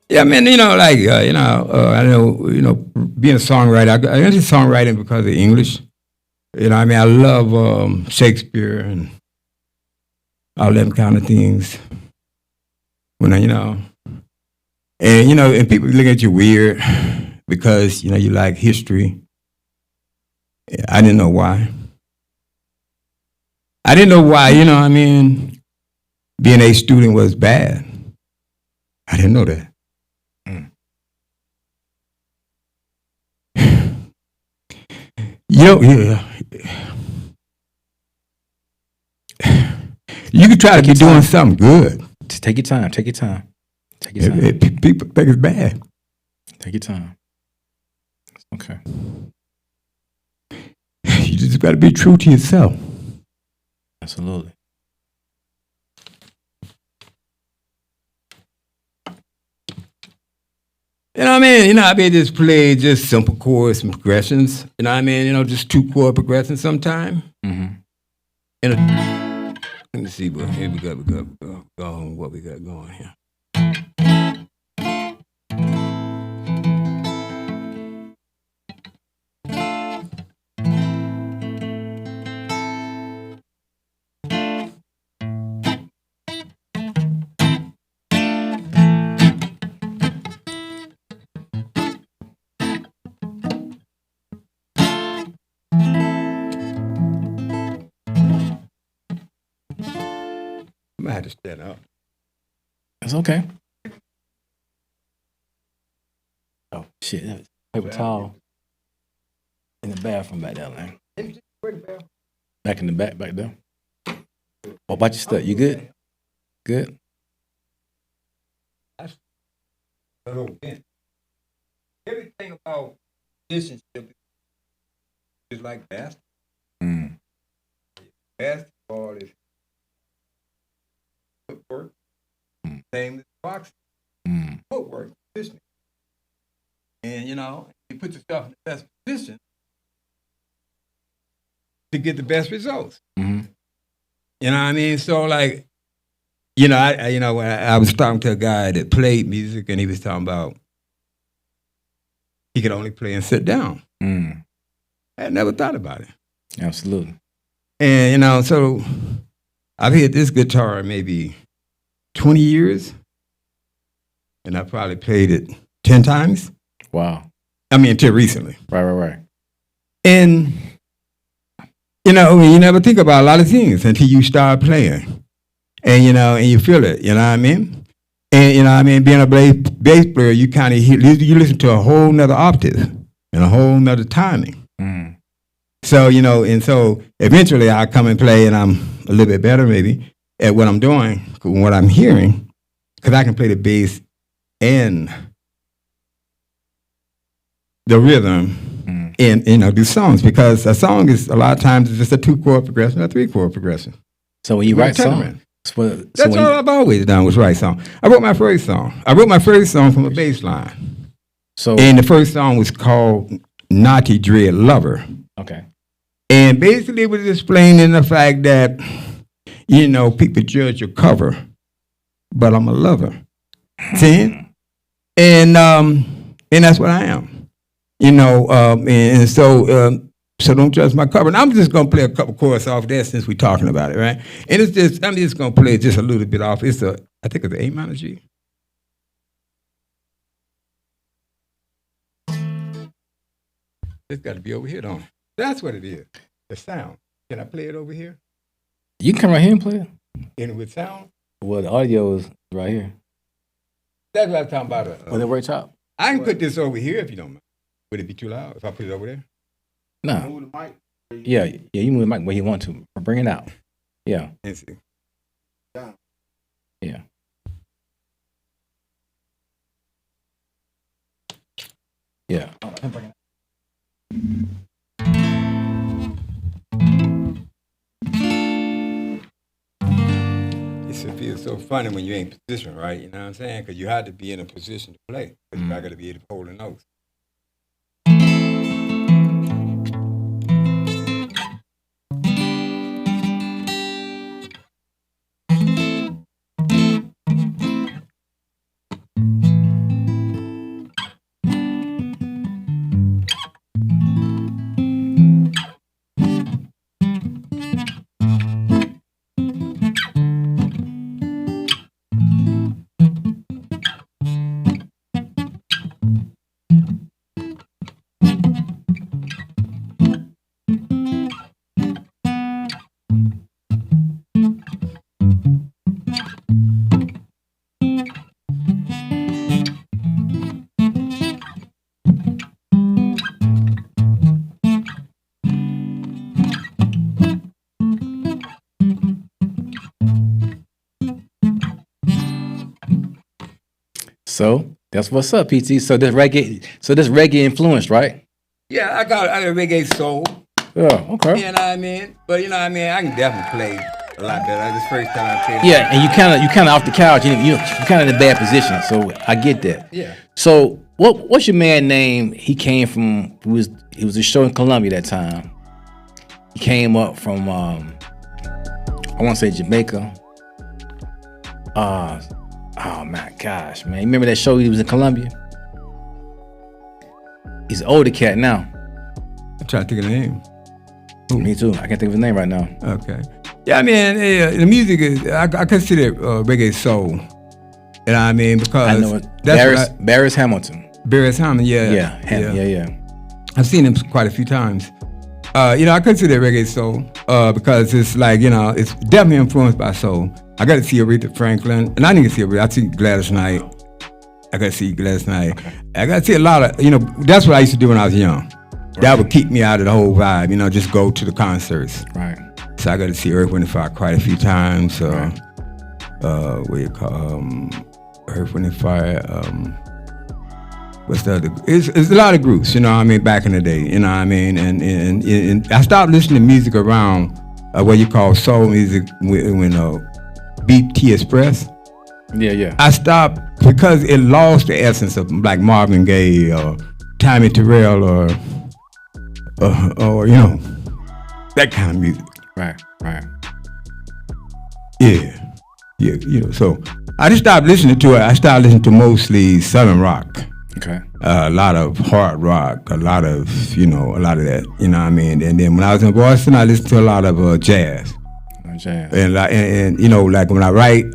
Yeah, I mean, I know, being a songwriter, I got into songwriting because of English. You know, I mean, I love Shakespeare and all them kind of things. And people look at you weird because, you like history. I didn't know why. Being a student was bad. I didn't know that. You could try to be doing something good. Just take your time. Take your time. Take your time. People think it's bad. Take your time. Okay. You just got to be true to yourself. Absolutely. I just play just simple chords and progressions. Just 2-chord progressions sometime. Mm-hmm. Let me see, but here we got what we got going here. I had to stand up. It's okay. Oh shit! Paper towel in the bathroom back there, man. Back in the back there. What about your stuff? You good? Good. Everything about musicianship is like basketball. Basketball is footwork, same as boxing. Footwork, positioning. And you put yourself in the best position to get the best results. Mm-hmm. You know what I mean? So I was talking to a guy that played music, and he was talking about he could only play and sit down. I had never thought about it. Absolutely. And so I've hit this guitar maybe 20 years, and I probably played it 10 times. Wow. I mean, until recently. Right. And you know, you never think about a lot of things until you start playing. And, you know, and you feel it, you know what I mean? And, you know what I mean, being a bass player, you kind of you listen to a whole nother octave and a whole nother timing. Mm. So, you know, and so eventually I come and play and I'm a little bit better maybe at what I'm doing, what I'm hearing, because I can play the bass and the rhythm and, you know, do songs, because a song is a lot of times it's just a 2-chord progression or a 3-chord progression. So when you write songs, that's all I've always done was write songs. I wrote my first song from a bass line. So, and the first song was called Naughty Dread Lover. Okay. And basically it was explaining the fact that, you know, people judge your cover, but I'm a lover. See? And that's what I am. You know, and so don't judge my cover. And I'm just gonna play a couple chords off there since we're talking about it, right? And I'm just gonna play just a little bit off. I think it's the A minor G. It's got to be over here, don't it? That's what it is. The sound. Can I play it over here? You can come right here and play it. And with sound? Well, the audio is right here. That's what I'm talking about. On the right top. I can put this over here if you don't mind. Would it be too loud if I put it over there? No. Move the mic. Yeah, you move the mic where you want to. Or bring it out. Yeah. Let's see. Yeah. Yeah. It feels so funny when you ain't in position, right? You know what I'm saying? Because you had to be in a position to play. But you got to be able to hold the notes. So that's what's up, PT. So this reggae influenced, right? Yeah, I got a reggae soul. Yeah, okay. You know what I mean? But you know what I mean? I can definitely play a lot better. This first time I played. Yeah, and you kind of off the couch. You kind of in a bad position. So I get that. Yeah. So what's your man name? He came from. It was a show in Colombia that time. He came up from. I want to say Jamaica. Oh my gosh, man! You remember that show? He was in Colombia. He's an older cat now. I'm trying to think of the name. Ooh. Me too. I can't think of his name right now. Okay. Yeah, I mean, the music is. I consider it reggae soul. You know what I mean? Because I know it. Barris Hamilton. Barris Hamilton. Yeah. Yeah. I've seen him quite a few times. You know, I consider it reggae soul because it's like, you know, it's definitely influenced by soul. I got to see Aretha Franklin, and I didn't see Aretha. I see Gladys Knight. I got to see Gladys Knight. Okay. I got to see a lot of, you know, that's what I used to do when I was young. Right. That would keep me out of the whole vibe, you know, just go to the concerts. Right. So I got to see Earth, Wind & Fire quite a few times. Right. What you call Earth, Wind & Fire. What's the other? It's a lot of groups, you know what I mean, back in the day, you know what I mean? And I stopped listening to music around what you call soul music when BT Express. Yeah. I stopped because it lost the essence of like Marvin Gaye or Tommy Terrell or you know, that kind of music. Right. Yeah, you know, so I just stopped listening to it. I started listening to mostly Southern rock. Okay. A lot of hard rock, a lot of that, you know what I mean? And then when I was in Boston, I listened to a lot of jazz. Jazz. And you know, like when I write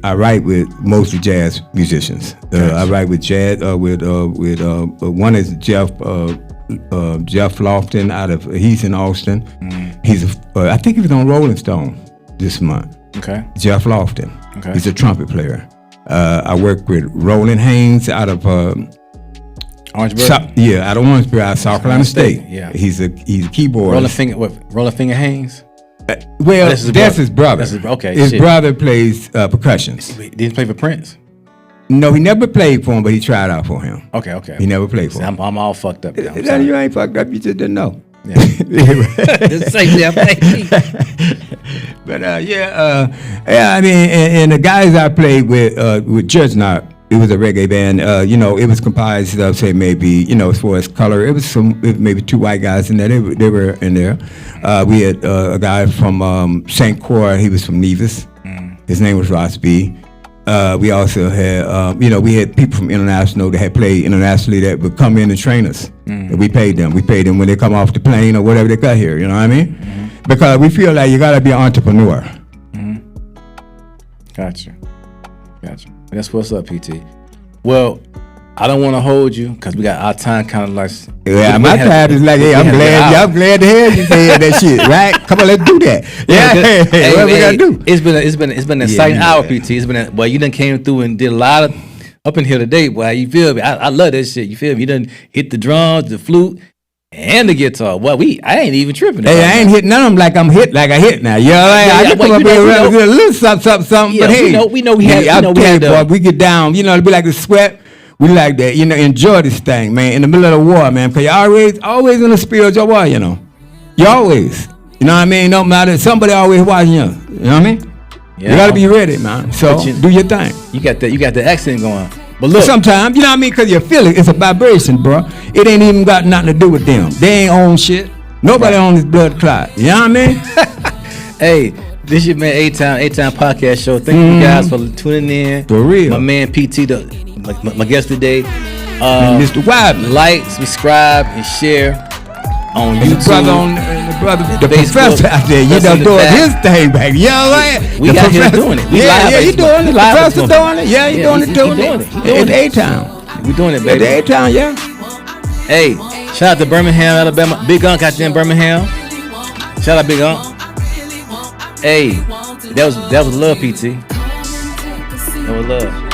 with mostly jazz musicians. I write with jazz, with one is Jeff Jeff Lofton he's in Austin. I think he was on Rolling Stone this month. Okay. Jeff Lofton. Okay. He's a trumpet player. I work with Roland Haynes out of Orangeburg. out of Orangeburg, out of South Carolina State. Yeah. He's a keyboardist. Roland Finger Haynes. That's his brother. His brother plays percussion. Did he play for Prince? No, he never played for him, but he tried out for him. Okay. He never played for him. I'm all fucked up. You ain't fucked up. You just didn't know. Yeah. But I mean, and the guys I played with Judge Knock, it was a reggae band. It was comprised of, say, maybe, as far as color, it was maybe 2 white guys in there. They were in there. We had a guy from St. Croix. He was from Nevis. His name was Ross B. We also had, we had people from international that had played internationally that would come in and train us. We paid them. We paid them when they come off the plane or whatever they got here. You know what I mean? Because we feel like you got to be an entrepreneur. Gotcha. That's what's up, PT. Well, I don't want to hold you because we got our time kind of like. Yeah, my time is like, hey, I'm glad to hear you say that shit, right? Come on, let's do that. Yeah, what we gotta do? It's been an exciting hour, PT. It's been you done came through and did a lot of up in here today. Boy, you feel me? I love that shit. You feel me? You done hit the drums, the flute, and the guitar. Well, I ain't even tripping. Hey, I ain't hit none of them like I'm hit like I hit now. You know what I mean? I come up here with a little something, yeah, but hey, we get down. It'll be like the sweat. We like that, enjoy this thing, man, in the middle of the war, man, because you're always in a spiritual war, You always, you know what I mean? No matter, somebody always watching you, you know what I mean? Yeah. You got to be ready, man, so do your thing. You got the accent going. But look. Sometimes, you know what I mean, because you feel it, it's a vibration, bro. It ain't even got nothing to do with them. They ain't own shit. Nobody owns this blood clot, you know what I mean? Hey. This your man Atown podcast show. Thank you guys for tuning in. For real. My man PT, my guest today. Mr. Wyman. Like, subscribe, and share on YouTube. The professor out there, doing his thing, baby. You know what? We got him doing it. He doing it. The professor doing it. Yeah, he doing it. It's Atown. We doing it, baby. It's Atown, yeah. Hey, shout out to Birmingham, Alabama. Big Unk out there in Birmingham. Shout out Big Unk. Hey, that was love, PT. That was love.